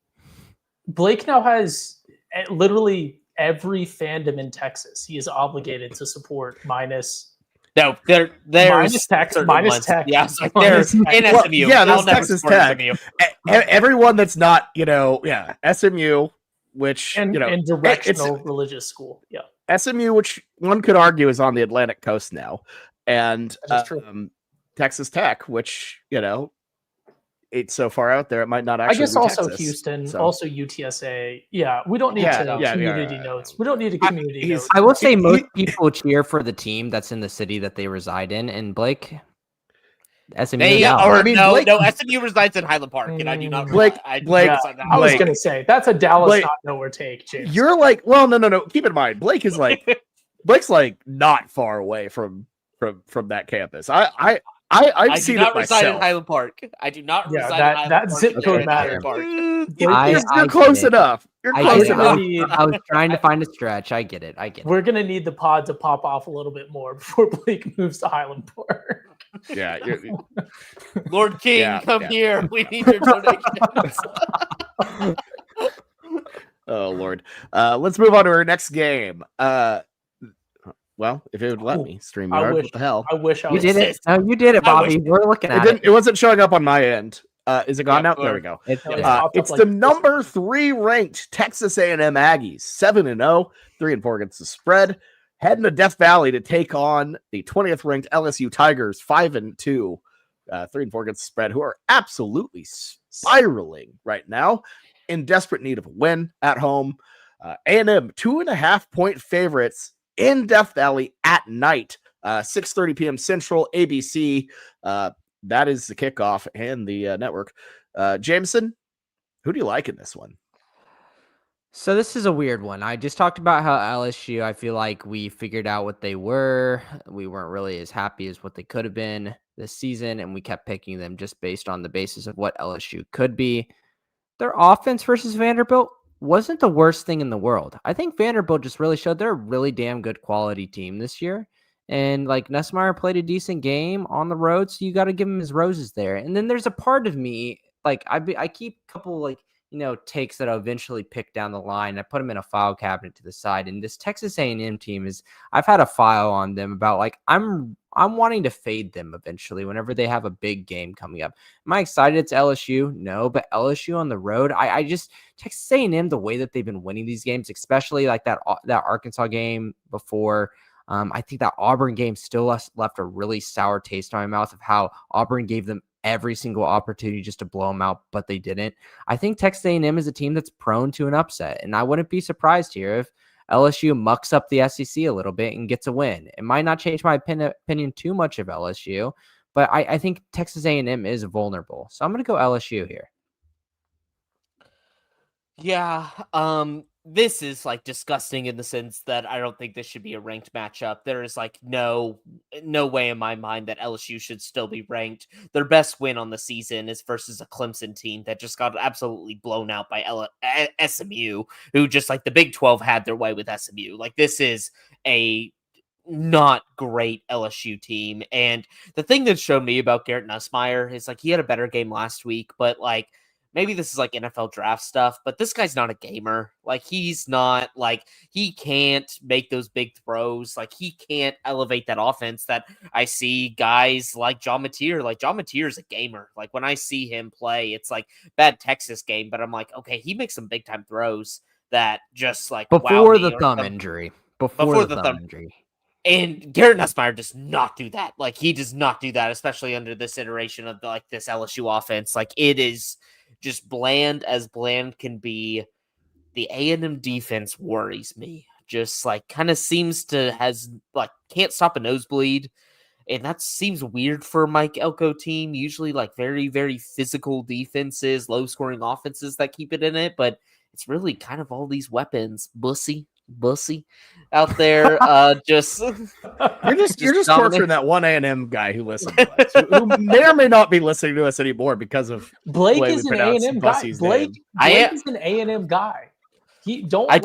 Blake now has literally every fandom in Texas. He is obligated to support minus. No, there's minus Tech. Yeah, like there's in SMU. Yeah, there's Texas Tech. Everyone that's not, SMU, which and directional religious school. Yeah, SMU, which one could argue is on the Atlantic coast now, and Texas Tech, which it's so far out there, it might not actually. I guess be also Texas, Houston, so. also UTSA. Yeah, we don't need community notes. We don't need a community note. I will say most people cheer for the team that's in the city that they reside in, and Blake, SMU. No, SMU resides in Highland Park, and I do not. Blake, I was going to say that's a Dallas not nowhere take, James. You're like, well, no. Keep in mind, Blake is like, Blake's like not far away from that campus. I've seen it myself. I do not reside in Highland Park. I do not reside in Highland Park. That zip code matters. You're close enough. You're close enough. I was trying to find a stretch. I get it. We're going to need the pod to pop off a little bit more before Blake moves to Highland Park. Yeah. Lord King, come here. We need your donations. Oh, Lord. Let's move on to our next game. Well, if it would let me stream yard, what the hell? I wish I was. You did it. No, you did it, Bobby. We're looking at it. It wasn't showing up on my end. Is it gone now? There we go. It's the number 3 ranked Texas A&M Aggies, 7-0, 3-4 against the spread, heading to Death Valley to take on the 20th ranked LSU Tigers, 5-2, 3-4 against the spread, who are absolutely spiraling right now, in desperate need of a win at home. A&M 2.5-point favorites in Death Valley at night, 6:30 p.m. Central, ABC. That is the kickoff and the network. Jameson, who do you like in this one? So this is a weird one. I just talked about how LSU, I feel like we figured out what they were. We weren't really as happy as what they could have been this season, and we kept picking them just based on the basis of what LSU could be. Their offense versus Vanderbilt wasn't the worst thing in the world. I think Vanderbilt just really showed they're a really damn good quality team this year. And like Nussmeier played a decent game on the road, so you got to give him his roses there. And then there's a part of me, like I keep a couple takes that I'll eventually pick down the line. I put them in a file cabinet to the side. And this Texas A&M team I've had a file on them about like I'm wanting to fade them eventually whenever they have a big game coming up. Am I excited it's LSU? No, but LSU on the road, I just Texas A&M, the way that they've been winning these games, especially like that Arkansas game before. I think that Auburn game still left a really sour taste in my mouth of how Auburn gave them every single opportunity just to blow them out, but they didn't. I think Texas A&M is a team that's prone to an upset, and I wouldn't be surprised here if LSU mucks up the SEC a little bit and gets a win. It might not change my opinion too much of LSU, but I think Texas A&M is vulnerable. So I'm going to go LSU here. Yeah, this is like disgusting in the sense that I don't think this should be a ranked matchup. There is like no way in my mind that LSU should still be ranked. Their best win on the season is versus a Clemson team that just got absolutely blown out by SMU, who just like the Big 12 had their way with SMU. Like this is a not great LSU team. And the thing that showed me about Garrett Nussmeier is like he had a better game last week, but like maybe this is like NFL draft stuff, but this guy's not a gamer. Like he's not like, he can't make those big throws. Like he can't elevate that offense that I see guys like John Mateer. Like John Mateer is a gamer. Like when I see him play, it's like bad Texas game, but I'm like, okay, he makes some big time throws that just like before the thumb injury. Before the thumb injury. And Garrett Nussmeier does not do that. Like he does not do that, especially under this iteration of like this LSU offense. Like it is just bland as bland can be. The A&M defense worries me. Just like kind of seems to can't stop a nosebleed. And that seems weird for a Mike Elko team. Usually like very, very physical defenses, low scoring offenses that keep it in it. But it's really kind of all these weapons, bussy out there. Just you're just torturing that one A&M guy who listens to us, who may or may not be listening to us anymore because of Blake is an A&M guy. Blake is an A&M guy. I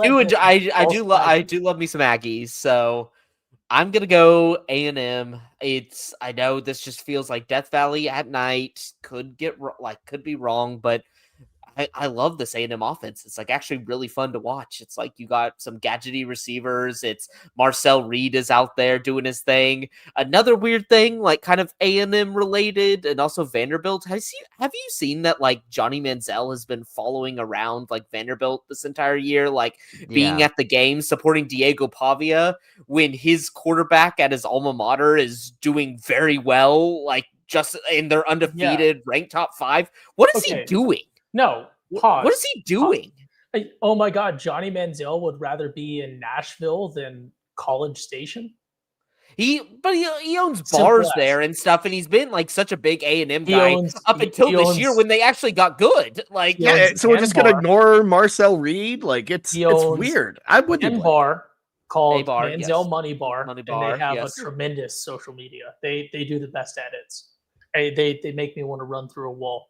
do love me some Aggies. So I'm gonna go A&M. I know this just feels like Death Valley at night. Could be wrong, but I love this A&M offense. It's like actually really fun to watch. It's like you got some gadgety receivers. It's Marcel Reed is out there doing his thing. Another weird thing, like kind of A&M related, and also Vanderbilt. Have you seen that like Johnny Manziel has been following around like Vanderbilt this entire year, like being at the game supporting Diego Pavia when his quarterback at his alma mater is doing very well, like just in their undefeated ranked top 5. What is he doing? No, pause. What is he doing? Oh my God, Johnny Manziel would rather be in Nashville than College Station. He owns bars there and stuff, and he's been like such a big A&M guy up until this year when they actually got good. Like, so we're just gonna ignore Marcel Reed? Like, it's weird. I would be bar called Manziel Money Bar, and they have a tremendous social media. They do the best edits. They make me want to run through a wall.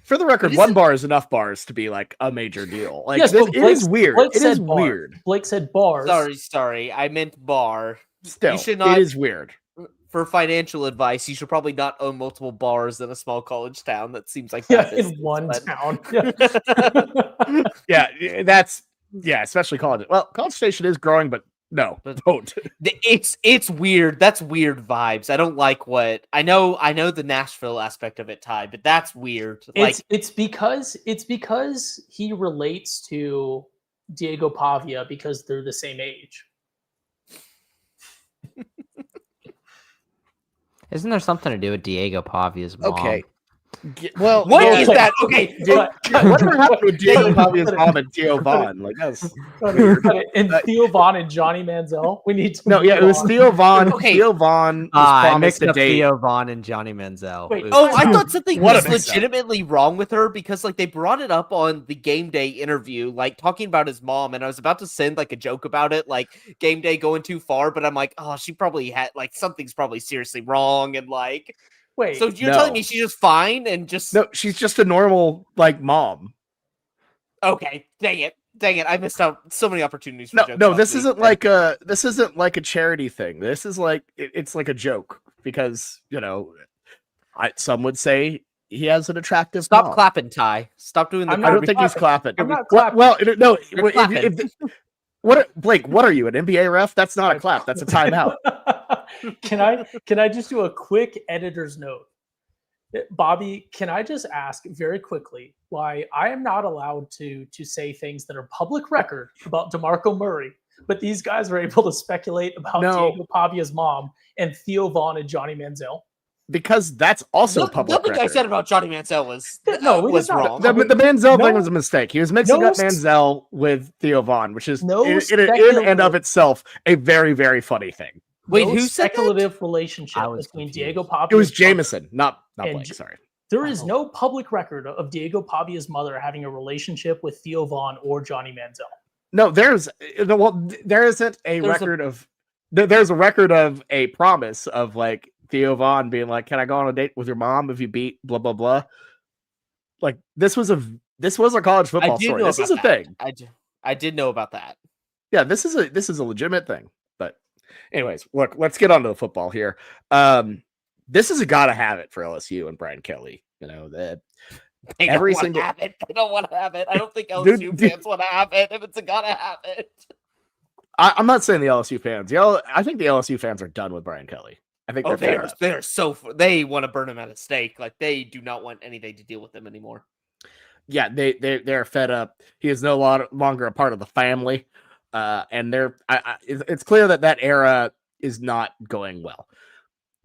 For the record, one bar is enough bars to be like a major deal. Like, it is weird. It is weird. Blake said bars. Sorry. I meant bar. Still, you should not, it is weird. For financial advice, you should probably not own multiple bars in a small college town. That seems like in one town. Especially college. Well, College Station is growing, but no, don't. It's weird. That's weird vibes. I don't like what I know the Nashville aspect of it, Ty, but that's weird. It's because he relates to Diego Pavia because they're the same age. Isn't there something to do with Diego Pavia's mom? Okay. Well, what is that? Okay, whatever happened with Diego Pavia's mom and Theo Vaughn? Like, that's weird. And Theo Vaughn and Johnny Manziel. We need to. No, it was Theo Vaughn. Okay. Theo Vaughn was promised a date. Theo Vaughn and Johnny Manziel. Wait, I thought something was legitimately wrong with her because like they brought it up on the Game Day interview, like talking about his mom, and I was about to send like a joke about it, like Game Day going too far, but I'm like, oh, she probably had like something's probably seriously wrong, and like. Wait, so you're telling me she's just fine and just no? She's just a normal like mom. Okay, dang it! I missed out so many opportunities. For jokes this isn't like a charity thing. This is like it's like a joke because some would say he has an attractive. Stop mom. Clapping, Ty. Stop doing the. I don't think he's clapping. I'm not clapping. Well, no. Blake? What are you, an NBA ref? That's not a clap. That's a timeout. Can I just do a quick editor's note? Bobby, can I just ask very quickly why I am not allowed to say things that are public record about DeMarco Murray, but these guys are able to speculate about Diego Pavia's mom and Theo Vaughn and Johnny Manziel? Because that's also public record. Nothing I said about Johnny Manziel was wrong. The Manziel thing was a mistake. He was mixing up Manziel with Theo Vaughn, which is in and of itself a very, very funny thing. Wait, who said speculative relationship between Diego Pavia? It was Jameson, not Blake. Sorry. There is no public record of Diego Pavia's mother having a relationship with Theo Vaughn or Johnny Manziel. No, there isn't a record of. There's a record of a promise of like Theo Vaughn being like, "Can I go on a date with your mom if you beat blah blah blah?" Like this was a college football story. This is a thing. I did know about that. Yeah, this is a legitimate thing. But anyways, look, let's get on to the football here. This is a gotta have it for LSU and Brian Kelly. They don't want to have it. They don't want to have it. I don't think LSU fans want to have it. If it's a gotta have it. I'm not saying the LSU fans. I think the LSU fans are done with Brian Kelly. I think they're so they want to burn him at a stake. Like they do not want anything to deal with him anymore. Yeah, they're fed up. He is no longer a part of the family, and it's clear that era is not going well.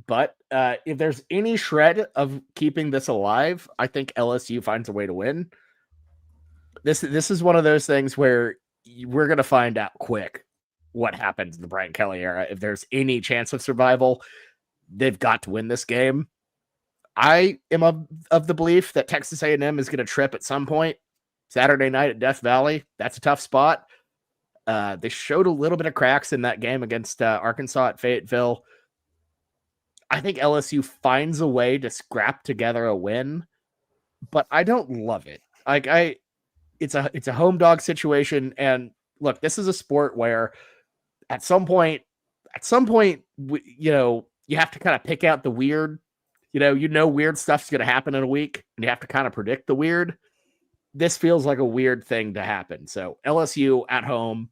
But if there's any shred of keeping this alive, I think LSU finds a way to win. This is one of those things where we're going to find out quick what happens in the Brian Kelly era. If there's any chance of survival, they've got to win this game. I am of the belief that Texas A&M is going to trip at some point. Saturday night at Death Valley, that's a tough spot. They showed a little bit of cracks in that game against Arkansas at Fayetteville. I think LSU finds a way to scrap together a win, but I don't love it. It's a home dog situation, and look, this is a sport where at some point, you have to kind of pick out the weird. Weird stuff's going to happen in a week, and you have to kind of predict the weird. This feels like a weird thing to happen. So LSU at home,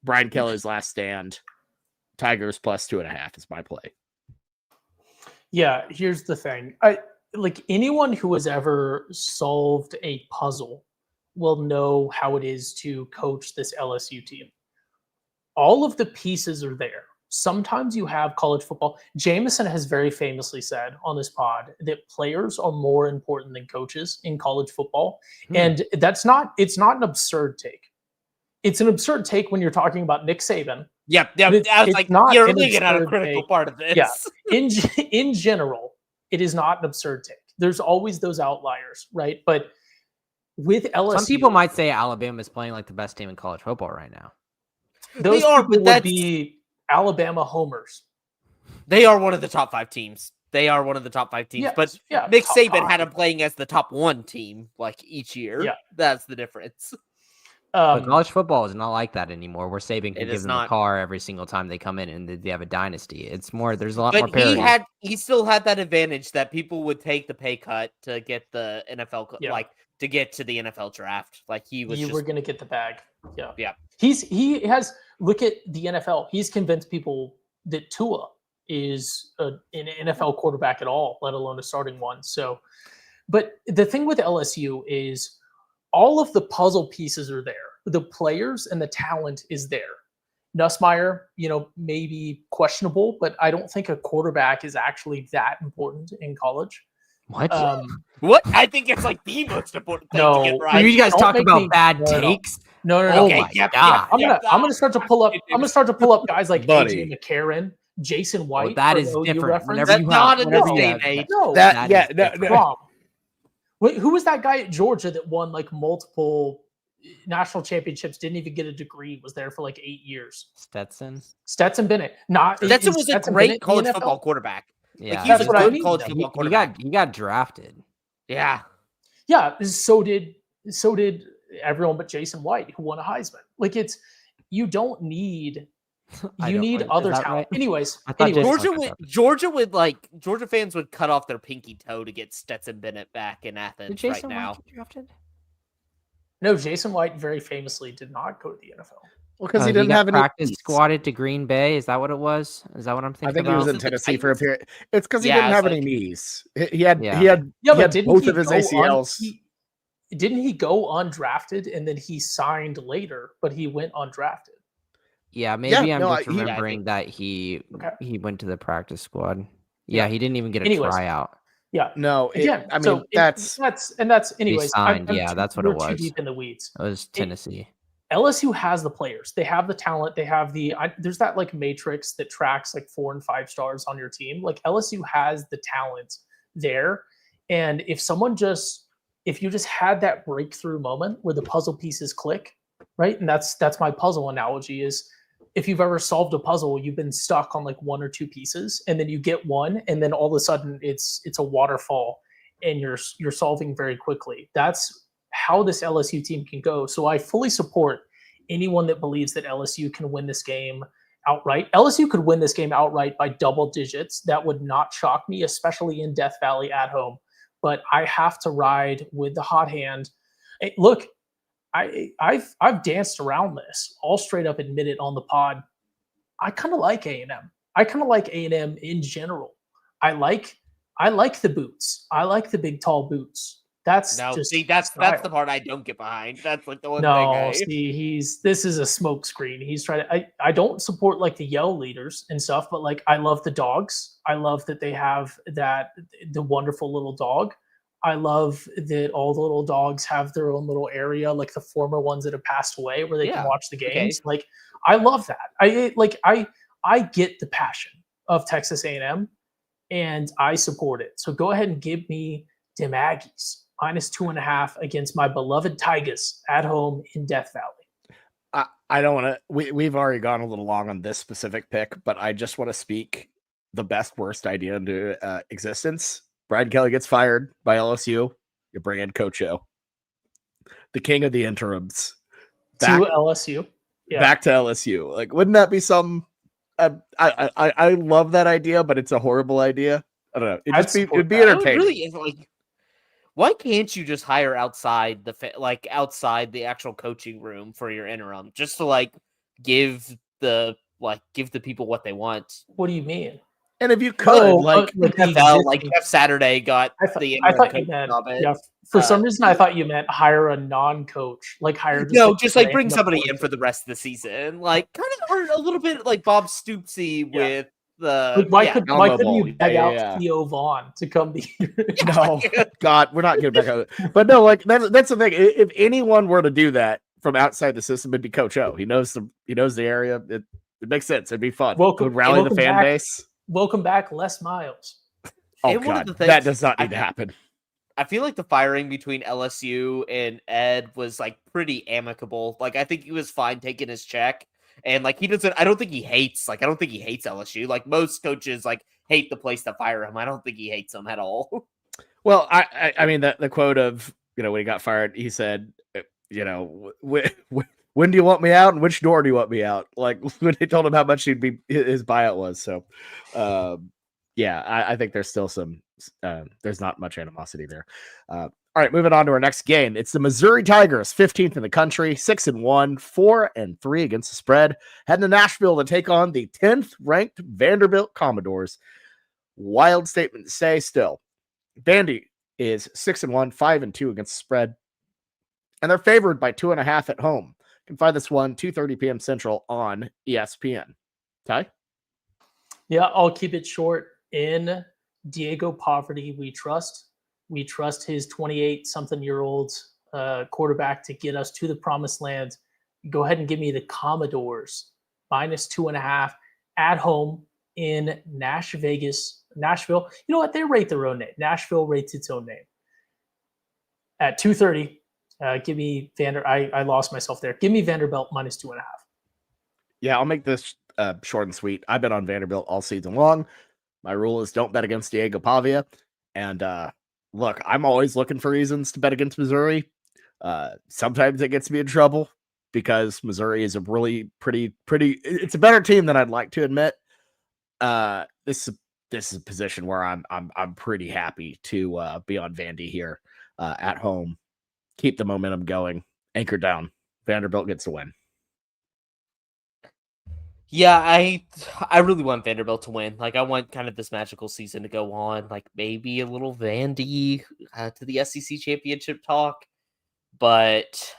Brian Kelly's last stand, Tigers plus 2.5 is my play. Yeah, here's the thing. Anyone who has ever solved a puzzle will know how it is to coach this LSU team. All of the pieces are there. Sometimes you have college football. Jameson has very famously said on this pod that players are more important than coaches in college football. And it's not an absurd take. It's an absurd take when you're talking about Nick Saban. Yeah. I was like, you're leaving out a critical part of this. Yeah. In general, it is not an absurd take. There's always those outliers, right? But with LSU, some people might say Alabama is playing like the best team in college football right now. Those people would be Alabama homers. They are one of the top 5 teams. Yes, but Nick Saban had them playing as the top 1 team like each year. Yeah. That's the difference. But college football is not like that anymore, where Saban can give them the car every single time they come in and they have a dynasty. It's more, there's a lot more parity. He still had that advantage that people would take the pay cut to get the NFL, to get to the NFL draft. Like you were going to get the bag. Yeah. Yeah. He has, look at the NFL. He's convinced people that Tua is an NFL quarterback at all, let alone a starting one. So, but the thing with LSU is all of the puzzle pieces are there. The players and the talent is there. Nussmeier, maybe questionable, but I don't think a quarterback is actually that important in college. What? What? I think it's like the most important thing to get right. You guys talk about bad takes? No. Okay, God. I'm gonna start to pull up guys like AJ McCarron, Jason White. That is different. That's not in this day and age. No, Wait, who was that guy at Georgia that won like multiple national championships? Didn't even get a degree. Was there for like 8 years. Stetson Bennett. Stetson was a great college football quarterback. Yeah, that's what I mean. College football quarterback. He got drafted. Yeah. So did everyone but Jason White, who won a Heisman. Like you don't need. You need other talent. Right? Anyways, Georgia fans would cut off their pinky toe to get Stetson Bennett back in Athens right now. White get drafted? No, Jason White very famously did not go to the NFL. Well, because he didn't have any practice squatted to Green Bay. Is that what it was? Is that what I'm thinking? I think about? he was in Tennessee for a period. It's because he didn't have any knees. He had both of his ACLs. Didn't he go undrafted and then he signed later, but he went undrafted? Yeah, maybe I'm just remembering that he went to the practice squad. Yeah, he didn't even get a tryout. Yeah. No, that's anyways. Signed, that's what it was. Too deep in the weeds. It was Tennessee. LSU has the players. They have the talent. They have there's that like matrix that tracks like 4 and 5 stars on your team. Like LSU has the talent there. And if you just had that breakthrough moment where the puzzle pieces click, right? And that's my puzzle analogy is if you've ever solved a puzzle, you've been stuck on like 1 or 2 pieces, and then you get one, and then all of a sudden it's a waterfall, and you're solving very quickly. That's how this LSU team can go. So I fully support anyone that believes that LSU can win this game outright. LSU could win this game outright by double digits. That would not shock me, especially in Death Valley at home. But I have to ride with the hot hand. Hey, look, I've danced around this. I'll straight up admit it on the pod. I kind of like A&M. I kind of like A&M in general. I like the boots. I like the big tall boots. That's the part I don't get behind. That's like the one thing. This is a smoke screen. He's trying to. I don't support like the yell leaders and stuff, but like I love the dogs. I love that they have the wonderful little dog. I love that all the little dogs have their own little area, like the former ones that have passed away, where they can Yeah, watch the okay. games. Like, I love that. I get the passion of Texas A&M, and I support it. So go ahead and give me them Aggies -2.5 against my beloved Tigers at home in Death Valley. I don't want to. We've already gone a little long on this specific pick, but I just want to speak the best worst idea into existence. Brian Kelly gets fired by LSU. You bring in Coach O, the king of the interims, back To LSU. Yeah. back to LSU. Like, wouldn't that be some? I love that idea, but it's a horrible idea. I don't know. It'd be that. entertaining. Really is like, why can't you just hire outside outside the actual coaching room for your interim, just to like give the people what they want? What do you mean? And if you could, like the NFL, like existing- Jeff Saturday got I the interim thought you coach meant, job. yeah. For some reason, I thought you meant hire a non-coach, like hire. No, just like bring random somebody in coach. for the rest of the season, like kind of or a little bit like Bob Stoopsy with the. Like, why yeah. couldn't Elmo you beg Bowl. out Yeah. Theo Vaughn to come be? No, God, we're not getting back on it. But no, like that's the thing. If anyone were to do that from outside the system, it'd be Coach O. He knows the area. It makes sense. It'd be fun. Welcome- Would rally the welcome fan back. base. Welcome back, Les Miles. Oh And one of God, the things that does not I need to think- happen. I feel like the firing between LSU and Ed was like pretty amicable. Like I think he was fine taking his check, and like he doesn't. I don't think he hates LSU. Like most coaches, like hate the place to fire him. I don't think he hates them at all. Well, I mean the quote of when he got fired, he said, when do you want me out and which door do you want me out? Like when they told him how much his buyout was. So, yeah, I think there's still some. There's not much animosity there. All right, moving on to our next game. It's the Missouri Tigers, 15th in the country, 6-1, 4-3 against the spread, heading to Nashville to take on the 10th ranked Vanderbilt Commodores. Wild statement to say still. Vandy is 6-1, 5-2 against the spread, and they're favored by 2.5 at home. You can find this one 2:30 p.m. Central on ESPN. Ty? Yeah, I'll keep it short. In Diego Poverty, we trust. We trust his 28-something-year-old quarterback to get us to the promised land. Go ahead and give me the Commodores -2.5 at home in Nashville. You know what? They rate their own name. Nashville rates its own name. At 2:30, give me I lost myself there. Give me Vanderbilt -2.5. Yeah, I'll make this short and sweet. I've been on Vanderbilt all season long. My rule is don't bet against Diego Pavia. And look, I'm always looking for reasons to bet against Missouri. Sometimes it gets me in trouble because Missouri is a really pretty. It's a better team than I'd like to admit. This is a position where I'm pretty happy to be on Vandy here at home. Keep the momentum going. Anchor down. Vanderbilt gets the win. Yeah, I really want Vanderbilt to win. Like I want kind of this magical season to go on. Like maybe a little Vandy to the SEC championship talk, but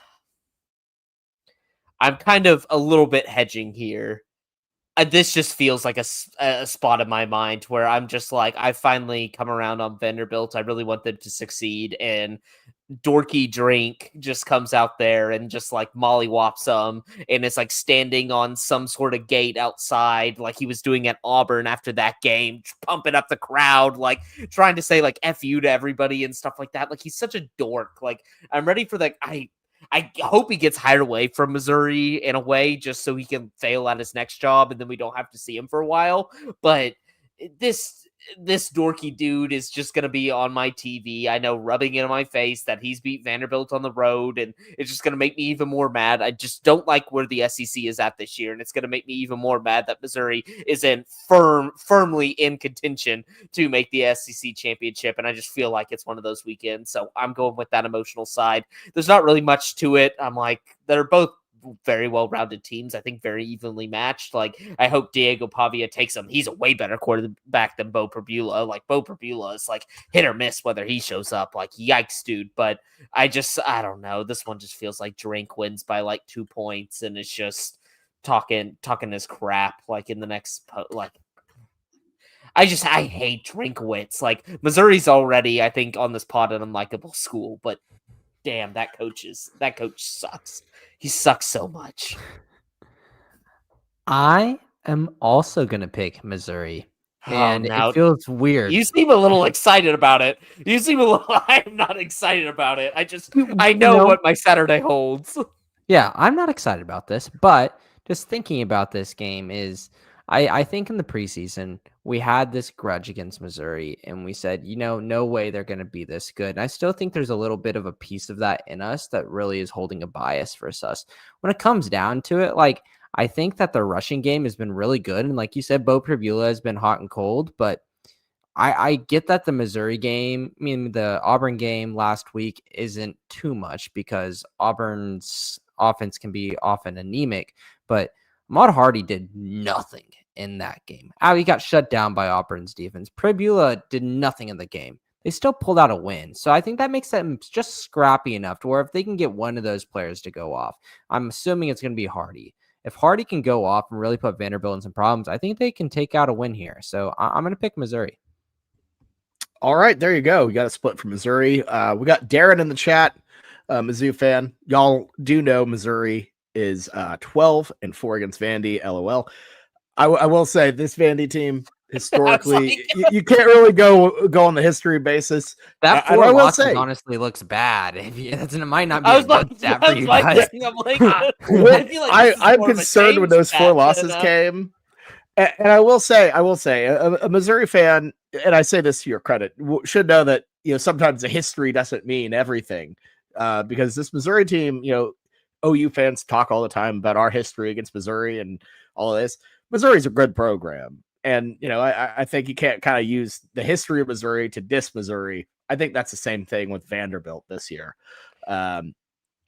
I'm kind of a little bit hedging here. This just feels like a spot in my mind where I'm just like, I finally come around on Vanderbilt. I really want them to succeed. And dorky drink just comes out there and just like mollywops them. And it's like standing on some sort of gate outside, like he was doing at Auburn after that game, pumping up the crowd, like trying to say like F you to everybody and stuff like that. Like he's such a dork. Like I'm ready for that. I hope he gets hired away from Missouri in a way just so he can fail at his next job and then we don't have to see him for a while. But this dorky dude is just going to be on my TV. I know, rubbing it in my face that he's beat Vanderbilt on the road, and it's just going to make me even more mad. I just don't like where the SEC is at this year, and it's going to make me even more mad that Missouri is firmly in contention to make the SEC championship, and I just feel like it's one of those weekends, so I'm going with that emotional side. There's not really much to it. I'm like, they're both very well-rounded teams. I think very evenly matched. Like, I hope Diego Pavia takes him. He's a way better quarterback than Bo Perbula. Like, Bo Perbula is like hit or miss whether he shows up. Like, yikes, dude. But I don't know. This one just feels like Drink wins by like 2 points, and it's just talking his crap. Like in the next I hate Drinkwitz. Like, Missouri's already, I think, on this pod an unlikable school, but damn, that coach sucks. He sucks so much. I am also going to pick Missouri. And now it feels weird. you seem a little excited about it. I am not excited about it. I know what my Saturday holds. Yeah, I'm not excited about this, but just thinking about this game is I think in the preseason we had this grudge against Missouri and we said, no way they're going to be this good. And I still think there's a little bit of a piece of that in us that really is holding a bias for us. When it comes down to it, like, I think that the rushing game has been really good. And like you said, Bo Pribula has been hot and cold, but I get that the Missouri game, the Auburn game last week isn't too much because Auburn's offense can be often anemic, but Ahmad Hardy did nothing in that game. He got shut down by Auburn's defense. Pribula did nothing in the game. They still pulled out a win. So I think that makes them just scrappy enough to where if they can get one of those players to go off, I'm assuming it's going to be Hardy. If Hardy can go off and really put Vanderbilt in some problems, I think they can take out a win here. So I'm going to pick Missouri. All right, there you go. We got a split from Missouri. We got Darren in the chat, Mizzou fan. Y'all do know Missouri is 12-4 against Vandy. LOL. I will say this Vandy team historically, you can't really go on the history basis. That 4 losses honestly looks bad. It might not be a good stat for you guys. I'm concerned when those 4 losses came. And I will say, a Missouri fan, and I say this to your credit, should know that sometimes the history doesn't mean everything, because this Missouri team, OU fans talk all the time about our history against Missouri and all of this. Missouri's a good program, and I think you can't kind of use the history of Missouri to diss Missouri. I think that's the same thing with Vanderbilt this year. I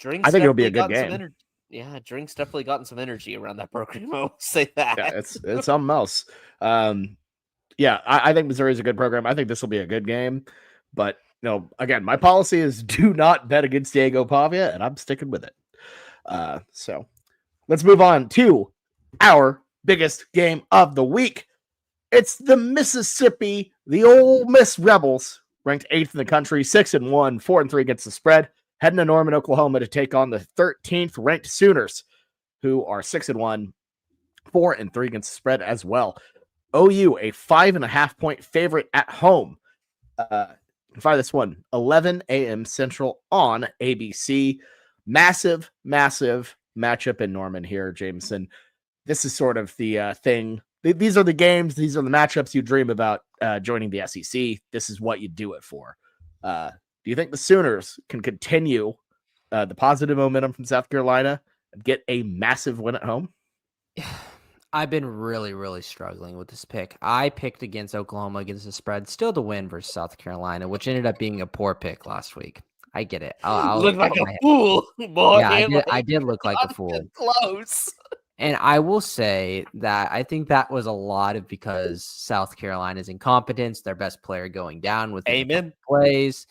think it'll be a good game. Yeah, Drink's definitely gotten some energy around that program. I will say that. Yeah, it's something else. I think Missouri is a good program. I think this will be a good game. But, again, my policy is do not bet against Diego Pavia, and I'm sticking with it. So let's move on to our biggest game of the week. It's the Ole Miss Rebels, ranked 8th in the country, 6-1, 4-3 against the spread. Heading to Norman, Oklahoma to take on the 13th ranked Sooners, who are 6-1, 4-3 against the spread as well. OU, a 5.5-point favorite at home. Find this one, 11 a.m. Central on ABC. Massive matchup in Norman here, Jameson. This is sort of the thing. These are the games. These are the matchups you dream about joining the SEC. This is what you do it for. Do you think the Sooners can continue the positive momentum from South Carolina and get a massive win at home? I've been really, really struggling with this pick. I picked against Oklahoma against the spread, still to win versus South Carolina, which ended up being a poor pick last week. I get it. I'll look like a fool, boy. Yeah, I did look like a fool. Close. And I will say that I think that was a lot of because South Carolina's incompetence, their best player going down with plays.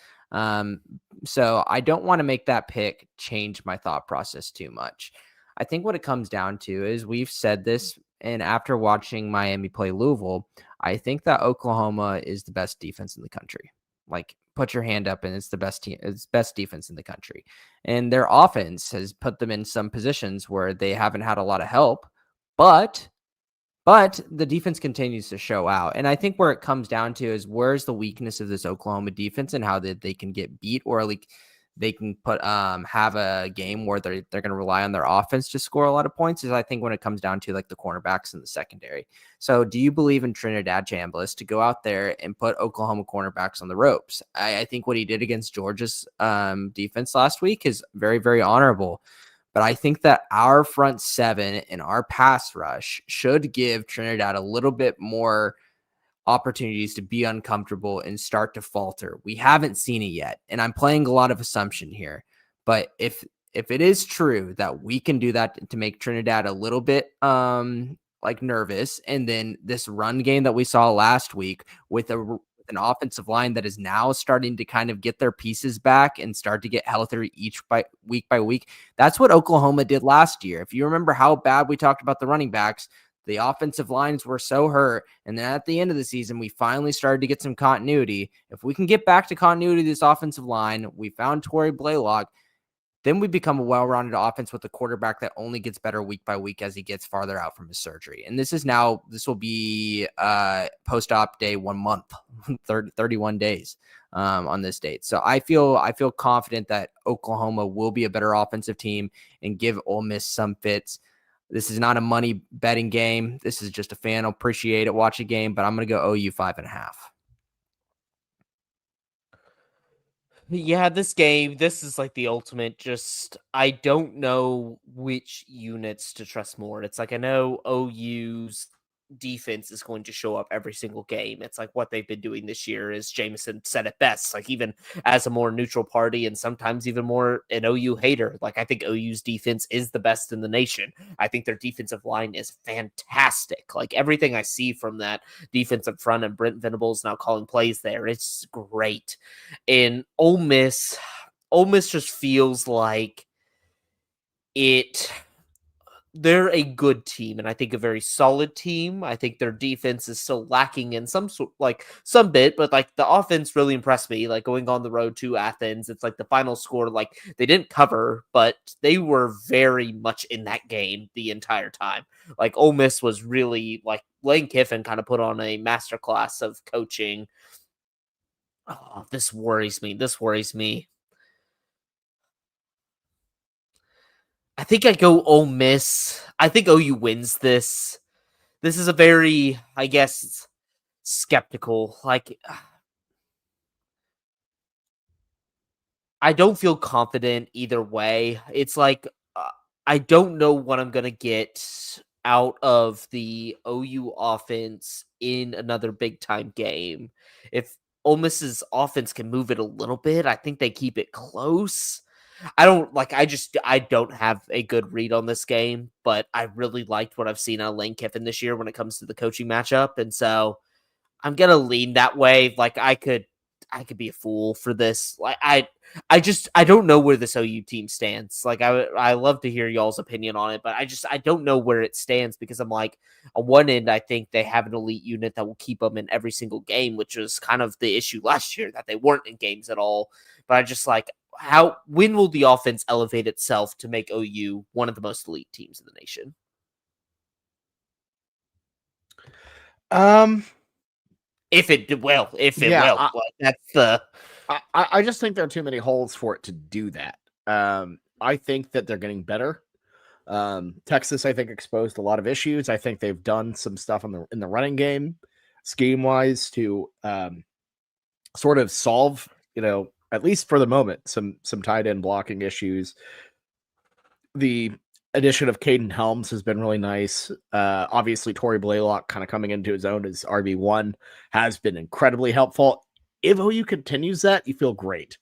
So I don't want to make that pick change my thought process too much. I think what it comes down to is we've said this, and after watching Miami play Louisville, I think that Oklahoma is the best defense in the country. Like, put your hand up, and it's the best team. It's best defense in the country. And their offense has put them in some positions where they haven't had a lot of help, but the defense continues to show out. And I think where it comes down to is where's the weakness of this Oklahoma defense and how they can get beat, or like they can put have a game where they're going to rely on their offense to score a lot of points, is I think when it comes down to like the cornerbacks in the secondary. So do you believe in Trinidad Chambliss to go out there and put Oklahoma cornerbacks on the ropes? I think what he did against Georgia's defense last week is very, very honorable. But I think that our front seven and our pass rush should give Trinidad a little bit more opportunities to be uncomfortable and start to falter. We haven't seen it yet, and I'm playing a lot of assumption here. But if it is true that we can do that to make Trinidad a little bit like nervous, and then this run game that we saw last week with an offensive line that is now starting to kind of get their pieces back and start to get healthier week by week. That's what Oklahoma did last year. If you remember how bad we talked about the running backs, the offensive lines were so hurt. And then at the end of the season, we finally started to get some continuity. If we can get back to continuity of this offensive line, we found Torrey Blaylock, then we become a well-rounded offense with a quarterback that only gets better week by week as he gets farther out from his surgery. And this will be post-op day 1 month, 31 days on this date. So I feel confident that Oklahoma will be a better offensive team and give Ole Miss some fits. This is not a money betting game. This is just a fan appreciate it, watch a game, but I'm going to go OU 5.5. Yeah, this is like the ultimate. Just, I don't know which units to trust more. It's like, I know OU's defense is going to show up every single game. It's like what they've been doing this year, is Jameson said it best. Like, even as a more neutral party and sometimes even more an OU hater, like, I think OU's defense is the best in the nation. I think their defensive line is fantastic. Like, everything I see from that defensive front, and Brent Venables now calling plays there, it's great. And Ole Miss just feels like they're a good team, and I think a very solid team. I think their defense is still lacking in some bit, but like the offense really impressed me. Like, going on the road to Athens, it's like the final score, like they didn't cover, but they were very much in that game the entire time. Like, Ole Miss was really, like, Lane Kiffin kind of put on a masterclass of coaching. Oh, this worries me. I think I go Ole Miss. I think OU wins this. This is a very, I guess, skeptical. Like, I don't feel confident either way. It's like, I don't know what I'm going to get out of the OU offense in another big time game. If Ole Miss's offense can move it a little bit, I think they keep it close. I don't have a good read on this game, but I really liked what I've seen out of Lane Kiffin this year when it comes to the coaching matchup. And so I'm going to lean that way. Like, I could be a fool for this. Like, I don't know where this OU team stands. Like, I love to hear y'all's opinion on it, but I don't know where it stands, because I'm like, on one end, I think they have an elite unit that will keep them in every single game, which was kind of the issue last year, that they weren't in games at all. But I just like, when will the offense elevate itself to make OU one of the most elite teams in the nation? If it will, that's the. I just think there are too many holes for it to do that. I think that they're getting better. Texas, I think, exposed a lot of issues. I think they've done some stuff in the running game, scheme wise, to sort of solve, at least for the moment, some tight end blocking issues. The addition of Caden Helms has been really nice. Obviously, Torrey Blaylock kind of coming into his own as RB1 has been incredibly helpful. If OU continues that, you feel great.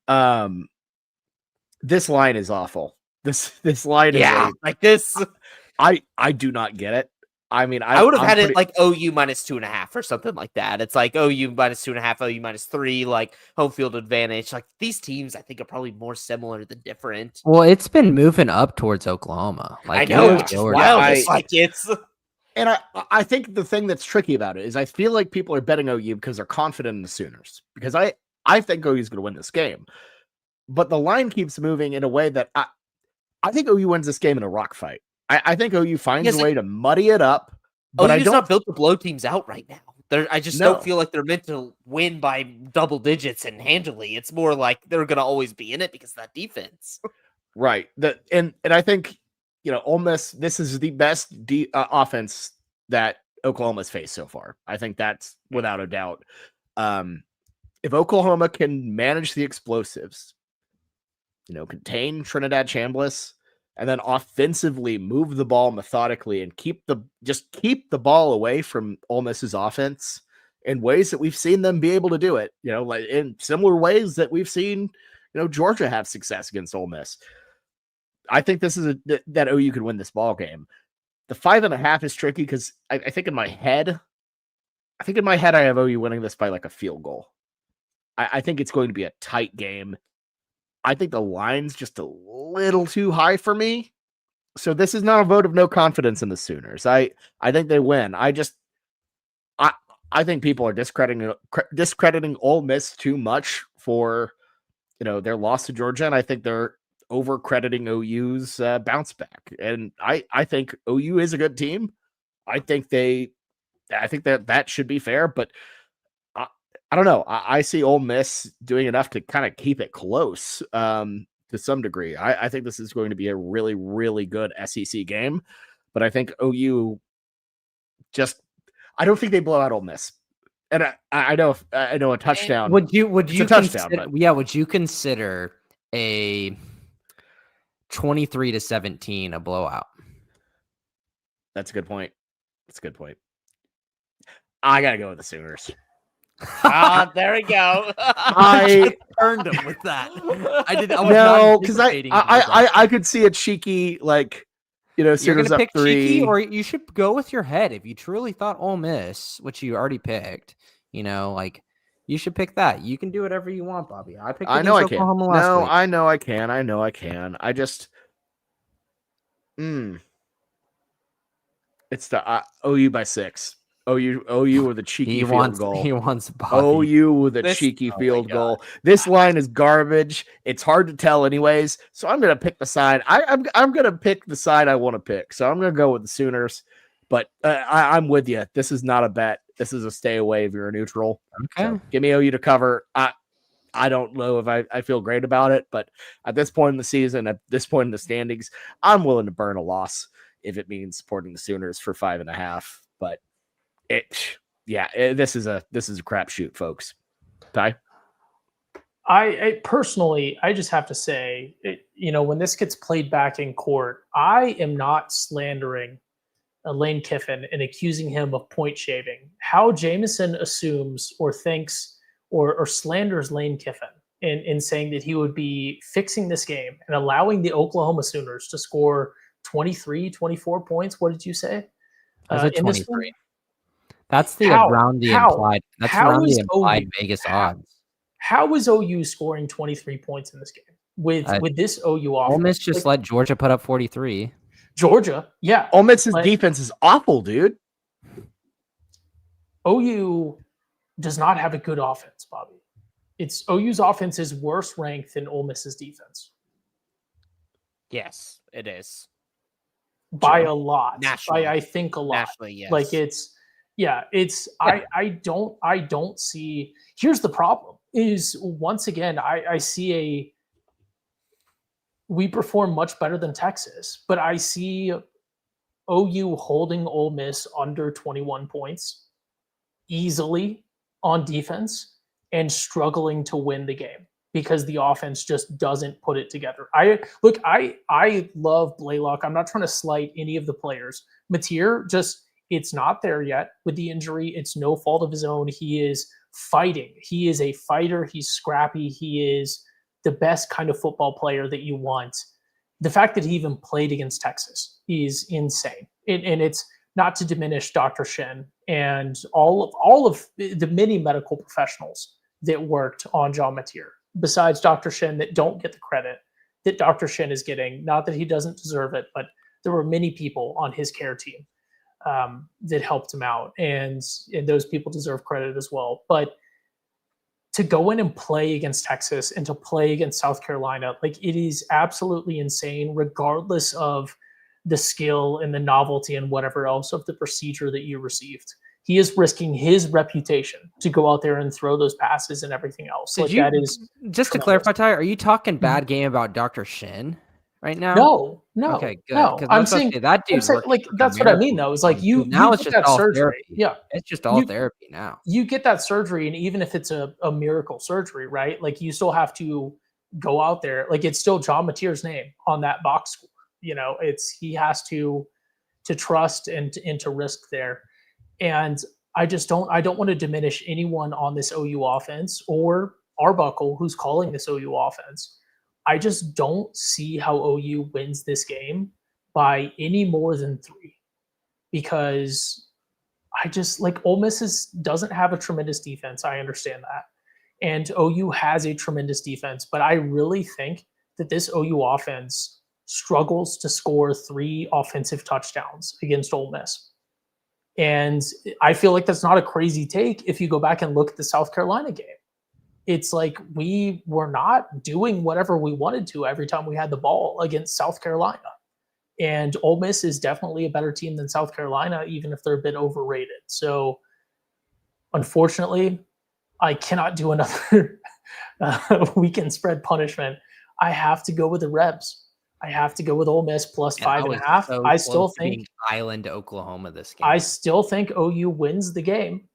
This line is awful. This line is like this. I do not get it. I mean, I would have had it like OU minus 2.5 or something like that. It's like OU minus 2.5, OU minus 3, like home field advantage. Like, these teams, I think, are probably more similar than different. Well, it's been moving up towards Oklahoma. Like, I know, it's wild. And I think the thing that's tricky about it is I feel like people are betting OU because they're confident in the Sooners. Because I think OU is going to win this game. But the line keeps moving in a way that I think OU wins this game in a rock fight. I think OU finds a way to muddy it up. But OU's not built to blow teams out right now. I just don't feel like they're meant to win by double digits and handily. It's more like they're going to always be in it because of that defense. Right. And I think, Ole Miss, this is the best offense that Oklahoma's faced so far. I think that's without a doubt. If Oklahoma can manage the explosives, contain Trinidad Chambliss, and then offensively move the ball methodically and keep the ball away from Ole Miss's offense in ways that we've seen them be able to do it, like in similar ways that we've seen, Georgia have success against Ole Miss. I think this is that OU could win this ball game. The 5.5 is tricky because I think in my head, I have OU winning this by like a field goal. I think it's going to be a tight game. I think the line's just a little too high for me. So this is not a vote of no confidence in the Sooners. I think they win. I think people are discrediting Ole Miss too much for their loss to Georgia, and I think they're over crediting OU's bounce back. And I think OU is a good team. I think that should be fair, but I don't know. I see Ole Miss doing enough to kind of keep it close to some degree. I think this is going to be a really, really good SEC game, but I think OU I don't think they blow out Ole Miss. And I know a touchdown. Would you touchdown, would you consider a 23-17 a blowout? That's a good point. I gotta go with the Sooners. There we go. I turned him with that. Because I could see a cheeky you're Sooners gonna up pick 3. cheeky, or you should go with your head. If you truly thought Ole Miss, which you already picked, you should pick that. You can do whatever you want, Bobby. I know I can. No, I know I can. I just it's the OU by 6. OU with a cheeky field goal. He wants Bobby. OU with a cheeky field goal. This line is garbage. It's hard to tell anyways. So I'm gonna pick the side. I'm gonna pick the side I want to pick. So I'm gonna go with the Sooners. But I'm with you. This is not a bet. This is a stay away if you're a neutral. Okay. So give me OU to cover. I don't know if I feel great about it, but at this point in the season, at this point in the standings, I'm willing to burn a loss if it means supporting the Sooners for 5.5. But this is a crapshoot, folks. Ty? I personally, I just have to say, when this gets played back in court, I am not slandering Lane Kiffin and accusing him of point shaving. How Jameson assumes or thinks or slanders Lane Kiffin in saying that he would be fixing this game and allowing the Oklahoma Sooners to score 23, 24 points. What did you say? In this one? That's around the implied Vegas odds. How is OU scoring 23 points in this game with this OU offense? Ole Miss just let Georgia put up 43. Georgia, yeah. Ole Miss's defense is awful, dude. OU does not have a good offense, Bobby. It's OU's offense is worse ranked than Ole Miss's defense. Yes, it is. By a lot. Nationally. I think a lot. Nationally, yes. I don't see. Here's the problem is once again, I see we perform much better than Texas, but I see OU holding Ole Miss under 21 points easily on defense and struggling to win the game because the offense just doesn't put it together. I love Blaylock. I'm not trying to slight any of the players. Mateer it's not there yet with the injury. It's no fault of his own. He is fighting. He is a fighter. He's scrappy. He is the best kind of football player that you want. The fact that he even played against Texas is insane. And it's not to diminish Dr. Shin and all of the many medical professionals that worked on John Mateer, besides Dr. Shin, that don't get the credit that Dr. Shin is getting. Not that he doesn't deserve it, but there were many people on his care team that helped him out, and those people deserve credit as well. But to go in and play against Texas and to play against South Carolina, it is absolutely insane, regardless of the skill and the novelty and whatever else of the procedure that you received. He is risking his reputation to go out there and throw those passes and everything else. Just to clarify, Ty, are you talking bad game about Dr. Shin right now? No. Okay, good. No, I'm saying that dude. That's what I mean, though. Is you now you it's get just that all surgery. therapy. Yeah, it's just all therapy now. You get that surgery, and even if it's a miracle surgery, right? You still have to go out there. It's still John Mateer's name on that box score. He has to trust and to risk there. And I don't want to diminish anyone on this OU offense or Arbuckle, who's calling this OU offense. I just don't see how OU wins this game by any more than 3, because I just Ole Miss doesn't have a tremendous defense. I understand that. And OU has a tremendous defense, but I really think that this OU offense struggles to score 3 offensive touchdowns against Ole Miss. And I feel like that's not a crazy take if you go back and look at the South Carolina game. It's like we were not doing whatever we wanted to every time we had the ball against South Carolina. And Ole Miss is definitely a better team than South Carolina, even if they're a bit overrated. So unfortunately, I cannot do another weekend spread punishment. I have to go with the Rebs. I have to go with Ole Miss plus 5.5. So I still close to being think Island Oklahoma this game. I still think OU wins the game.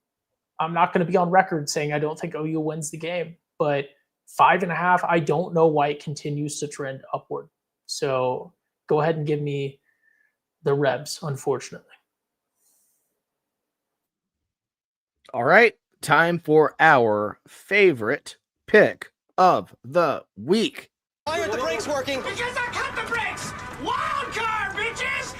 I'm not going to be on record saying I don't think OU wins the game, but 5.5, I don't know why it continues to trend upward. So go ahead and give me the Rebs, unfortunately. All right, time for our favorite pick of the week. Why aren't the brakes working? Because I cut the brakes! Wild card, bitches!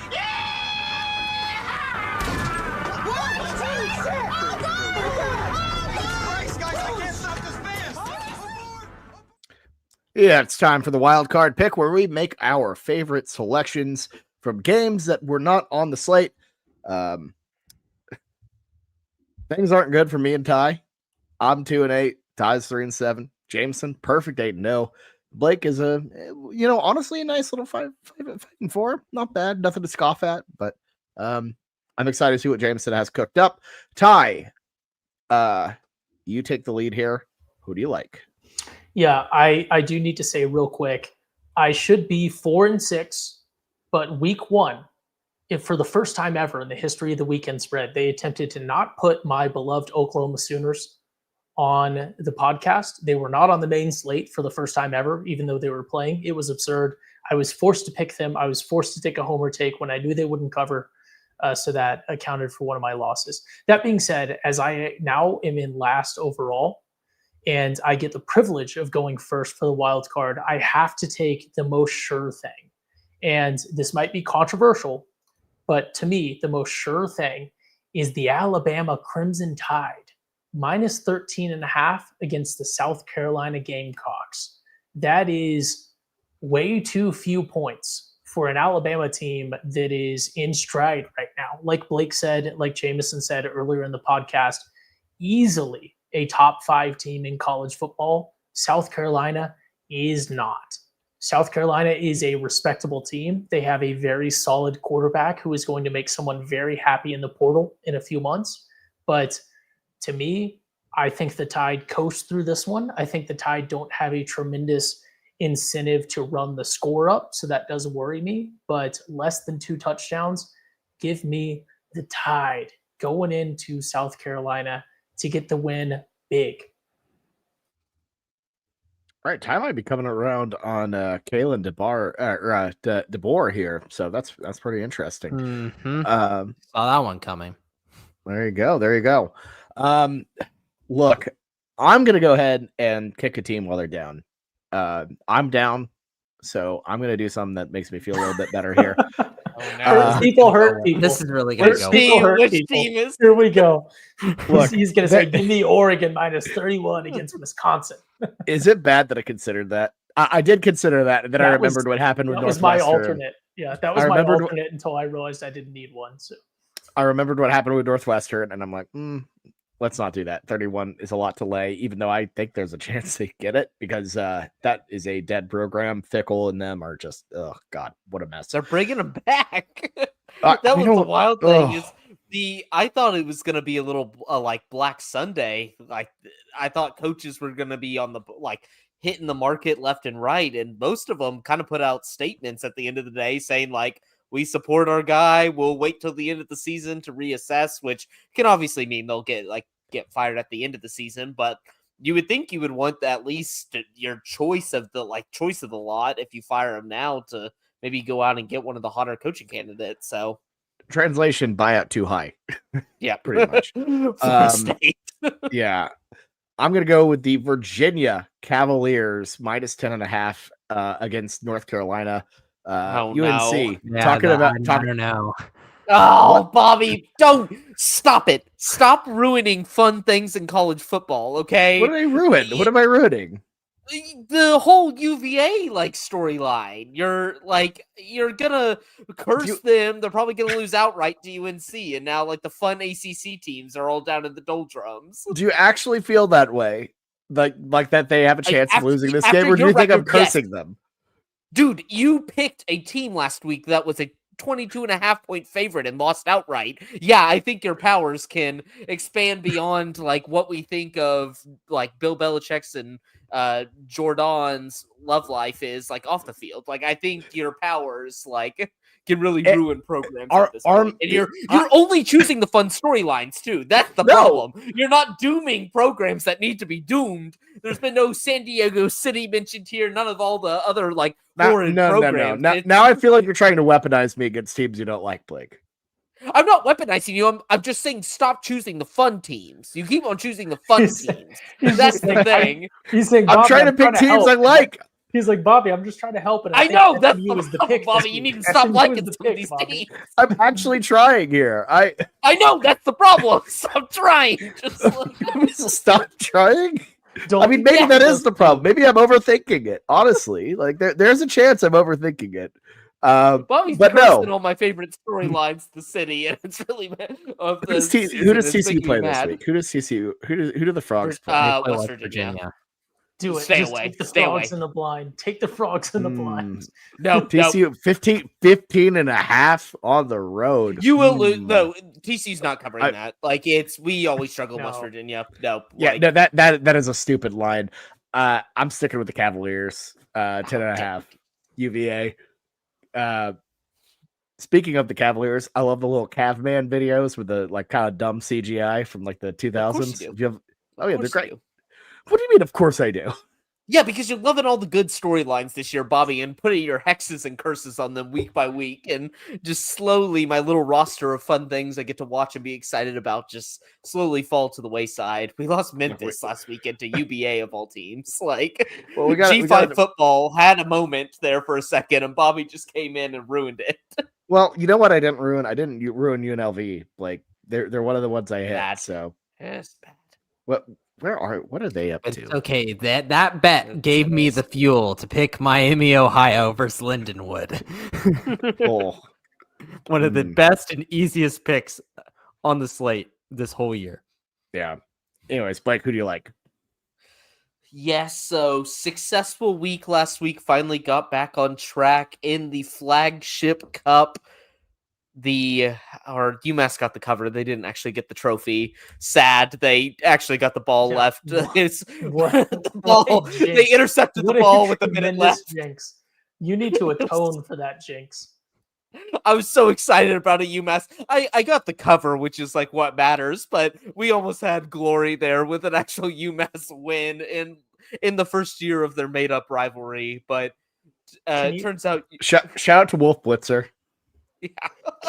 Yeah, it's time for the wild card pick where we make our favorite selections from games that were not on the slate. Things aren't good for me and Ty. I'm 2-8. Ty's 3-7. Jameson, perfect 8-0. Blake is honestly a nice little 5-4. Not bad, nothing to scoff at, but I'm excited to see what Jameson has cooked up. Ty, you take the lead here. Who do you like? Yeah, I do need to say real quick, I should be 4-6, but week 1, if for the first time ever in the history of the weekend spread, they attempted to not put my beloved Oklahoma Sooners on the podcast. They were not on the main slate for the first time ever, even though they were playing. It was absurd. I was forced to pick them. I was forced to take a homer take when I knew they wouldn't cover. So that accounted for one of my losses. That being said, as I now am in last overall, and I get the privilege of going first for the wild card, I have to take the most sure thing. And this might be controversial, but to me, the most sure thing is the Alabama Crimson Tide, minus 13.5 against the South Carolina Gamecocks. That is way too few points for an Alabama team that is in stride right now. Like Blake said, like Jameson said earlier in the podcast, easily a top 5 team in college football. South Carolina is not. South Carolina is a respectable team. They have a very solid quarterback who is going to make someone very happy in the portal in a few months. But to me, I think the Tide coast through this one. I think the Tide don't have a tremendous incentive to run the score up, so that does worry me. But less than 2 touchdowns, give me the Tide going into South Carolina to get the win big. All right, Ty might be coming around on Kalen DeBoer here, so that's pretty interesting. Mm-hmm. Saw that one coming. There you go. Look, I'm gonna go ahead and kick a team while they're down. I'm down, so I'm gonna do something that makes me feel a little bit better here. People hurt people. This is really going to go. Which team is? Here we go. Look, he's going to say, give me Oregon minus 31 against Wisconsin. Is it bad that I considered that? I did consider that, and then I remembered what happened with Northwestern. That was my alternate. Yeah, that was my alternate until I realized I didn't need one. So I remembered what happened with Northwestern, and I'm like, let's not do that. 31 is a lot to lay, even though I think there's a chance they get it, because that is a dead program. Fickle and them are just, oh God, what a mess. They're bringing them back. That was the wild thing. I thought it was going to be a little like Black Sunday. Like I thought coaches were going to be on the hitting the market left and right, and most of them kind of put out statements at the end of the day saying like, we support our guy. We'll wait till the end of the season to reassess, which can obviously mean they'll get fired at the end of the season. But you would think you would want at least your choice of the lot if you fire him now to maybe go out and get one of the hotter coaching candidates. So translation, buyout too high. Yeah, pretty much. Yeah. I'm going to go with the Virginia Cavaliers minus 10.5 against North Carolina. UNC. Yeah, I don't know. Oh, Bobby, don't stop it. Stop ruining fun things in college football, okay? What did I ruin? What am I ruining? the whole UVA like storyline. You're gonna curse them. They're probably gonna lose outright to UNC, and now like the fun ACC teams are all down in the doldrums. Do you actually feel that way? Like that they have a chance of losing this game, or do you think I'm cursing them? Dude, you picked a team last week that was a 22.5-point favorite and lost outright. Yeah, I think your powers can expand beyond like what we think of like Bill Belichick's and Jordan's love life is like off the field. Like I think your powers like can really ruin programs at this point. And you're only choosing the fun storylines too. That's the problem. You're not dooming programs that need to be doomed. There's been no San Diego City mentioned here. None of all the other like foreign programs. Now I feel like you're trying to weaponize me against teams you don't like, Blake. I'm not weaponizing you. I'm just saying stop choosing the fun teams. You keep on choosing the fun teams. That's the thing. He's saying, I'm trying to pick teams I like. He's like, Bobby, I'm just trying to help. And I know that's the pick. Bobby, you need to stop liking some of these teams. I'm actually trying here. I know that's the problem. Stop trying. Just stop trying. I mean, maybe that is the problem. Maybe I'm overthinking it. Honestly, like there's a chance I'm overthinking it. Bobby's but no. All my favorite storylines, the city, and it's really who does TCU play this week? Who does TCU? Who do the Frogs play? West Virginia. Do it. Stay Just away. Take the Stay frogs away. in the blind. Take the frogs in the blind. No, TCU 15 and a half on the road. You will lose. No, TCU's not covering that. Like we always struggle in West Virginia. No. Yeah, no, that is a stupid line. I'm sticking with the Cavaliers. 10 and a half. UVA. Speaking of the Cavaliers, I love the little Cavman videos with the like kind of dumb CGI from like the 2000s. They're great. What do you mean? Of course I do. Yeah, because you're loving all the good storylines this year, Bobby, and putting your hexes and curses on them week by week, and just slowly my little roster of fun things I get to watch and be excited about just slowly fall to the wayside. We lost Memphis last weekend to UBA of all teams. Like, well, G5 football had a moment there for a second, and Bobby just came in and ruined it. Well, you know what I didn't ruin? I didn't ruin UNLV. Like, they're one of the ones I hit. Bad. So yes, bad. What are they up to? Okay, that bet gave me the fuel to pick Miami, Ohio versus Lindenwood. One of the best and easiest picks on the slate this whole year. Yeah. Anyways, Blake, who do you like? Yes, so successful week last week, finally got back on track in the Flagship Cup. UMass got the cover. They didn't actually get the trophy. Sad. They actually got the ball left. The ball. They intercepted the ball with a minute left. Jinx. You need to atone for that jinx. I was so excited about a UMass. I got the cover, which is like what matters, but we almost had glory there with an actual UMass win in the first year of their made-up rivalry. But it turns out... Shout out to Wolf Blitzer. Yeah.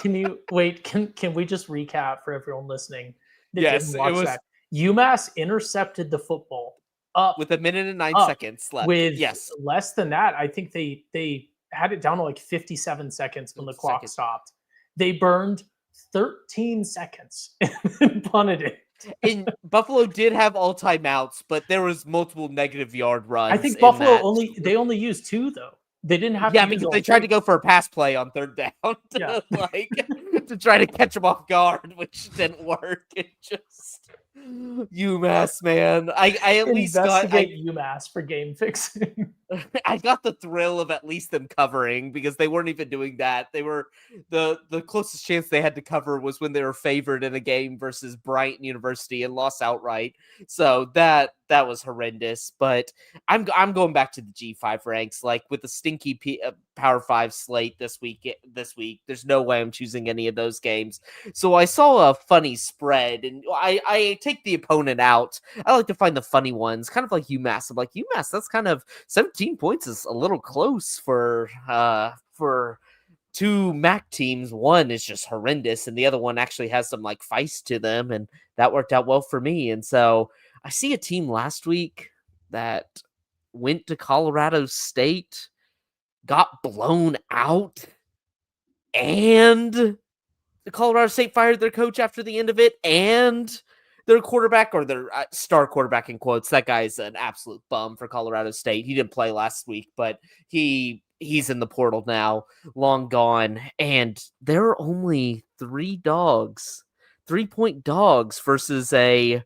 Can you wait? Can we just recap for everyone listening? Yes, it was that. UMass intercepted the football up with 1 minute and 9 seconds left. With less than that, I think they had it down to like 57 seconds when the clock stopped. They burned 13 seconds and punted it. And Buffalo did have all timeouts, but there was multiple negative yard runs. I think Buffalo only used 2 though. They didn't have because they tried to go for a pass play on third down to try to catch them off guard, which didn't work. It just UMass, man. I at least got UMass for game fixing. I got the thrill of at least them covering because they weren't even doing that. They were the closest chance they had to cover was when they were favored in a game versus Bryant University and lost outright. So that was horrendous. But I'm going back to the G5 ranks, like with the stinky Power 5 slate this week. There's no way I'm choosing any of those games. So I saw a funny spread, and I take the opponent out. I like to find the funny ones, kind of like UMass. I'm like, UMass, that's kind of 17 points is a little close for 2 MAC teams. One is just horrendous, and the other one actually has some like feist to them, and that worked out well for me. And so I see a team last week that went to Colorado State, got blown out, and the Colorado State fired their coach after the end of it, and their quarterback or their star quarterback in quotes. That guy's an absolute bum for Colorado State. He didn't play last week, but he's in the portal now, long gone. And there are only 3-point dogs versus a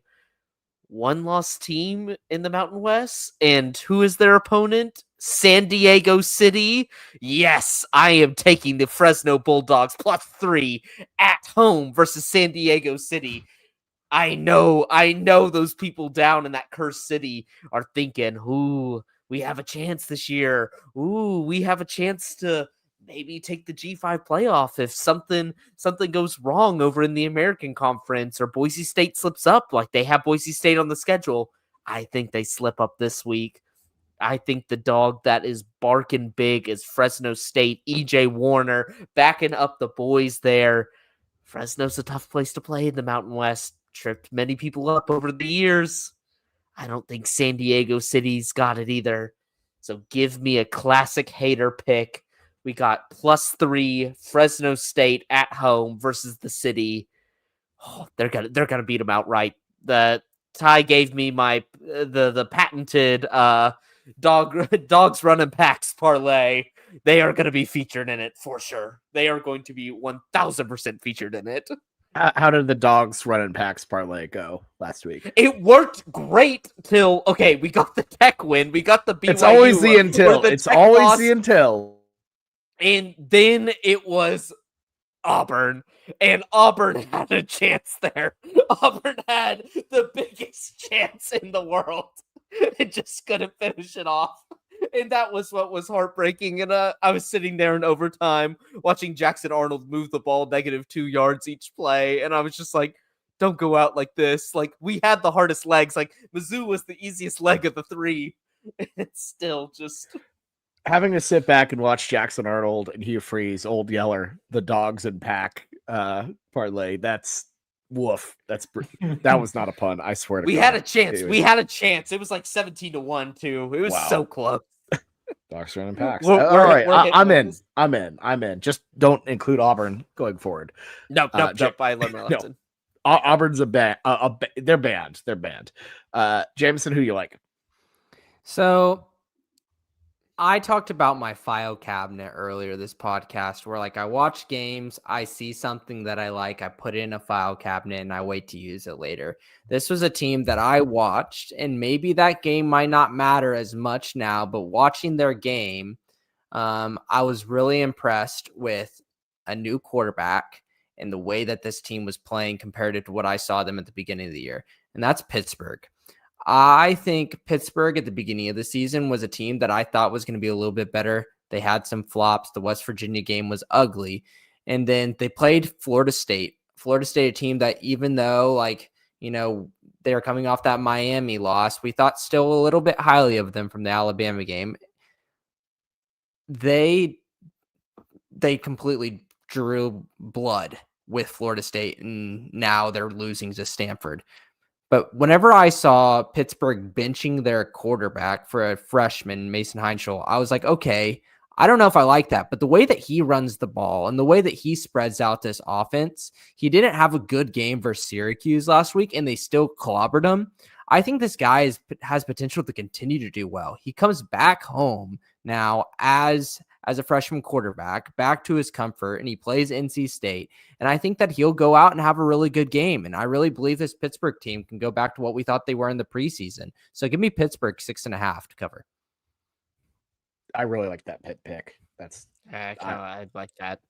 one-loss team in the Mountain West. And who is their opponent? San Diego City. Yes, I am taking the Fresno Bulldogs +3 at home versus San Diego City. I know those people down in that cursed city are thinking, ooh, we have a chance this year. Ooh, we have a chance to maybe take the G5 playoff if something goes wrong over in the American Conference or Boise State slips up like they have Boise State on the schedule. I think they slip up this week. I think the dog that is barking big is Fresno State. EJ Warner backing up the boys there. Fresno's a tough place to play in the Mountain West. Tripped many people up over the years. I don't think San Diego City's got it either. So give me a classic hater pick. We got +3 Fresno State at home versus the city. Oh, they're gonna beat them outright. The Ty gave me my the patented dogs running packs parlay. They are going to be featured in it for sure. They are going to be 1000% featured in it. How did the dogs running packs parlay go last week? It worked great till we got the Tech win. We got the BYU. It's always the until. It's always the until. And then it was Auburn, and Auburn had a chance there. Auburn had the biggest chance in the world. It just couldn't finish it off. And that was what was heartbreaking. And I was sitting there in overtime watching Jackson Arnold move the ball -2 yards each play. And I was just like, don't go out like this. Like, we had the hardest legs. Like, Mizzou was the easiest leg of the 3. It's still just... Having to sit back and watch Jackson Arnold and Hugh Freeze, Old Yeller, the dogs and pack parlay, that's woof. That was not a pun. I swear to God. We had a chance. We had a chance. It was like 17-1 too. It was so close. Dogs running packs. All right, I'm in. Just don't include Auburn going forward. No, by Lemon. Auburn's a band. They're banned. They're banned. Jameson, who you like? So I talked about my file cabinet earlier this podcast where I watch games, I see something that I like, I put it in a file cabinet and I wait to use it later. This was a team that I watched, and maybe that game might not matter as much now, but watching their game, I was really impressed with a new quarterback and the way that this team was playing compared to what I saw them at the beginning of the year. And that's Pittsburgh. I think Pittsburgh at the beginning of the season was a team that I thought was going to be a little bit better. They had some flops. The West Virginia game was ugly. And then they played Florida State. Florida State, a team that even though, they were coming off that Miami loss, we thought still a little bit highly of them from the Alabama game. They completely drew blood with Florida State, and now they're losing to Stanford. But whenever I saw Pittsburgh benching their quarterback for a freshman, Mason Heinschel, I was like, okay, I don't know if I like that. But the way that he runs the ball and the way that he spreads out this offense, he didn't have a good game versus Syracuse last week, and they still clobbered him. I think this guy has potential to continue to do well. He comes back home now as a freshman quarterback, back to his comfort, and he plays NC State. And I think that he'll go out and have a really good game. And I really believe this Pittsburgh team can go back to what we thought they were in the preseason. So give me Pittsburgh 6.5 to cover. I really like that pick. I like that.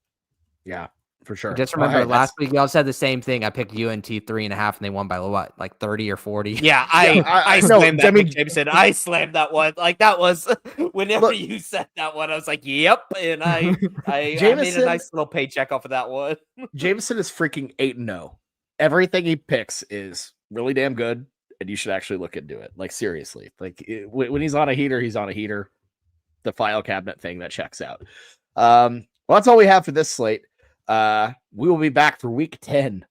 Yeah, for sure. Just remember last week we all said the same thing. I picked UNT 3.5 and they won by what? Like 30 or 40? Yeah, I slammed that one, Jameson. I slammed that one. Like that was whenever you said that one, I was like, yep. And I made a nice little paycheck off of that one. Jameson is freaking 8-0. Everything he picks is really damn good, and you should actually look into it. Like seriously. When he's on a heater, he's on a heater. The file cabinet thing that checks out. Well, that's all we have for this slate. We will be back for week 10.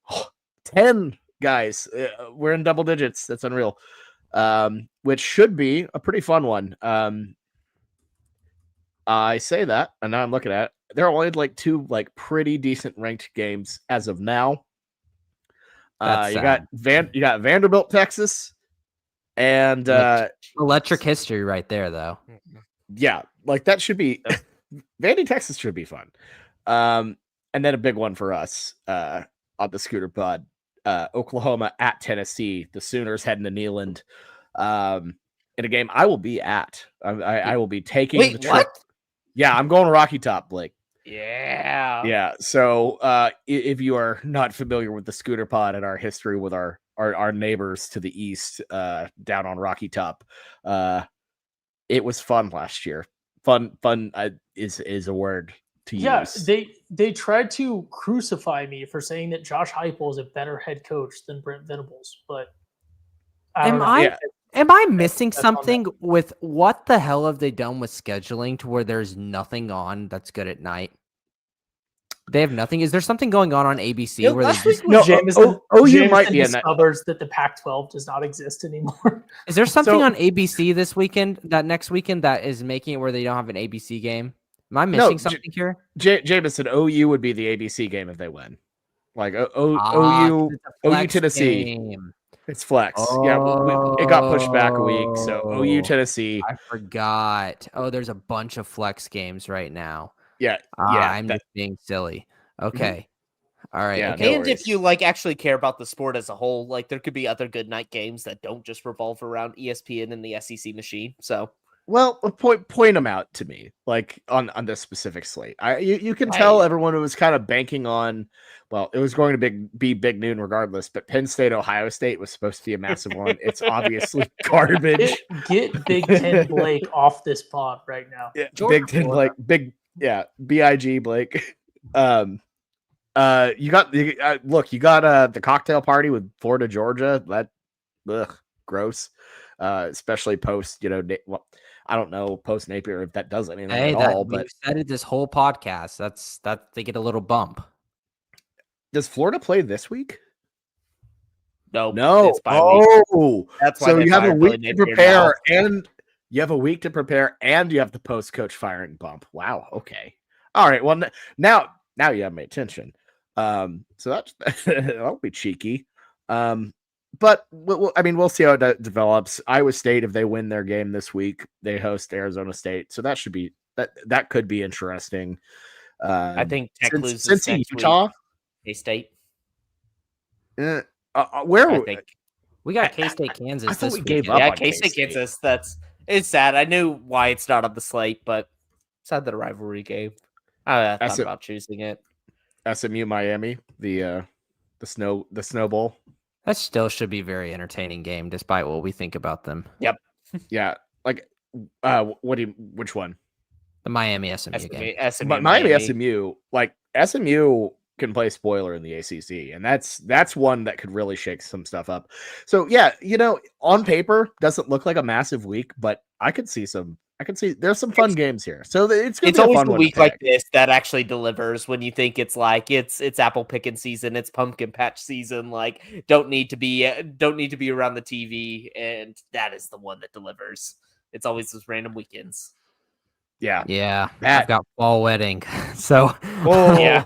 10 guys. We're in double digits. That's unreal. Which should be a pretty fun one. I say that, and now I'm looking at it. There are only 2 pretty decent ranked games as of now. That's you got Vanderbilt, Texas, and electric history right there, though. yeah, like that should be Vandy, Texas should be fun. And then a big one for us on the Scooter Pod, Oklahoma at Tennessee. The Sooners heading to Neyland in a game I will be at. I will be taking the trip. What? Yeah, I'm going to Rocky Top, Blake. Yeah. Yeah. So if you are not familiar with the Scooter Pod and our history with our neighbors to the east down on Rocky Top, it was fun last year. Fun is a word to use. They tried to crucify me for saying that Josh Heupel is a better head coach than Brent Venables, but Am I missing something with what the hell have they done with scheduling to where there's nothing on that's good at night? They have nothing. Is there something going on ABC where last they week just, was Jameson, OU might be discovers that the Pac-12 does not exist anymore. is there something on ABC this weekend, that next weekend, that is making it where they don't have an ABC game? Am I missing something here? Jameson, OU would be the ABC game if they win. Like OU Tennessee. Game. It's flex. Yeah, it got pushed back a week. So OU Tennessee. I forgot. Oh, there's a bunch of flex games right now. Yeah. I'm just being silly. Okay. All right. Yeah, Okay. And if you actually care about the sport as a whole, there could be other good night games that don't just revolve around ESPN and the SEC machine. So, well, point them out to me, on this specific slate. You can tell everyone was kind of banking on. Well, it was going to be big noon regardless, but Penn State, Ohio State was supposed to be a massive one. It's obviously garbage. Get Big Ten Blake off this pod right now. Yeah, Big Ten Blake, BIG Blake. You got the cocktail party with Florida, Georgia. That gross. Especially post, I don't know post Napier if that does anything at all. But we've said it this whole podcast. That's they get a little bump. Does Florida play this week? no. No. It's by week. Oh, That's why so they you have a fired week Billy to Napier prepare, now. and you have a week to prepare, and you have the post coach firing bump. Wow. Okay. All right. Well, now you have my attention. So that'll be cheeky. But we'll see how it develops. Iowa State, if they win their game this week, they host Arizona State, so that should be that could be interesting. I think Tech loses since next Utah, week. K-State. where I think. We got K-State, Kansas. I thought this we gave weekend. up. Yeah, on K-State, K-State. Kansas. It's sad. I knew why it's not on the slate, but sad that a rivalry game. I thought about choosing it. SMU, Miami, the Snow Bowl. That still should be a very entertaining game, despite what we think about them. Yep. Yeah, which one? The Miami SMU game. SMU, Miami SMU, SMU can play spoiler in the ACC, and that's one that could really shake some stuff up. So yeah, on paper doesn't look like a massive week, but I could see there's some fun games here. So it's always a week like this that actually delivers when you think it's apple picking season, it's pumpkin patch season. Don't need to be around the TV, and that is the one that delivers. It's always those random weekends. Yeah. I've got fall wedding, so Yeah.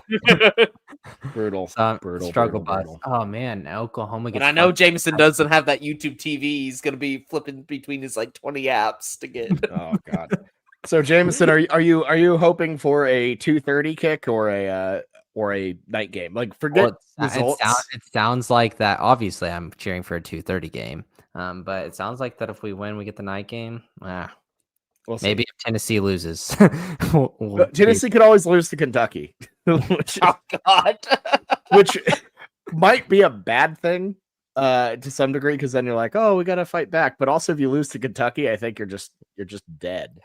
brutal struggle bus. Oh man, Oklahoma. And I know Jameson doesn't have that YouTube TV. He's gonna be flipping between his 20 apps to get. Oh god. So Jameson, are you hoping for a 2:30 kick or a night game? Forget results. It sounds like that. Obviously, I'm cheering for a 2:30 game. But it sounds like that if we win, we get the night game. Maybe if Tennessee loses. Tennessee could always lose to Kentucky. which might be a bad thing to some degree, because then you're like, oh, we got to fight back. But also, if you lose to Kentucky, I think you're just dead.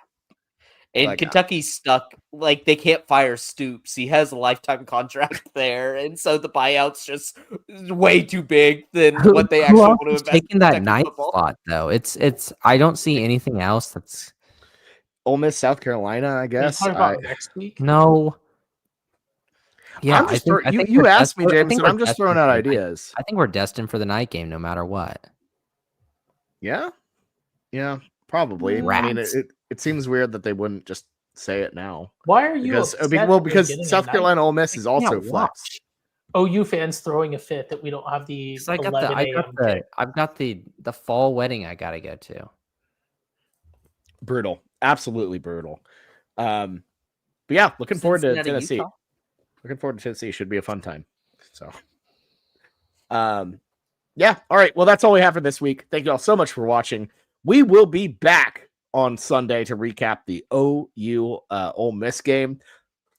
And Kentucky's stuck. They can't fire Stoops. He has a lifetime contract there, and so the buyout's just way too big than what they actually want to invest. Taking that night slot though, it's. I don't see anything else that's. Ole Miss, South Carolina, I guess. About next week? No. Yeah, I think you asked me, Jameson. I'm just throwing out ideas. I think we're destined for the night game, no matter what. Yeah, probably. Rats. I mean, it seems weird that they wouldn't just say it now. Why are you? Because South Carolina Ole Miss is also flexed. OU fans throwing a fit that we don't have the 'Cause I got 11 a.m. kick. I've got the fall wedding I gotta go to. Brutal, absolutely brutal. But yeah, looking forward to Cincinnati, Tennessee. Utah. Looking forward to Tennessee. Should be a fun time. So, yeah. All right. Well, that's all we have for this week. Thank you all so much for watching. We will be back on Sunday to recap the OU Ole Miss game.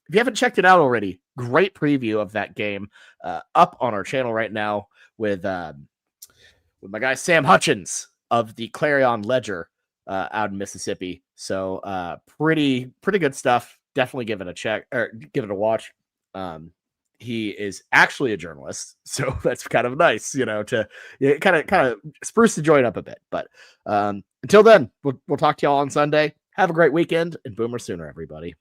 If you haven't checked it out already, great preview of that game up on our channel right now with my guy Sam Hutchins of the Clarion Ledger out in Mississippi. So pretty good stuff. Definitely give it a check or give it a watch. He is actually a journalist, so that's kind of nice, to kind of spruce the joint up a bit. But until then, we'll talk to y'all on Sunday. Have a great weekend, and Boomer Sooner, everybody.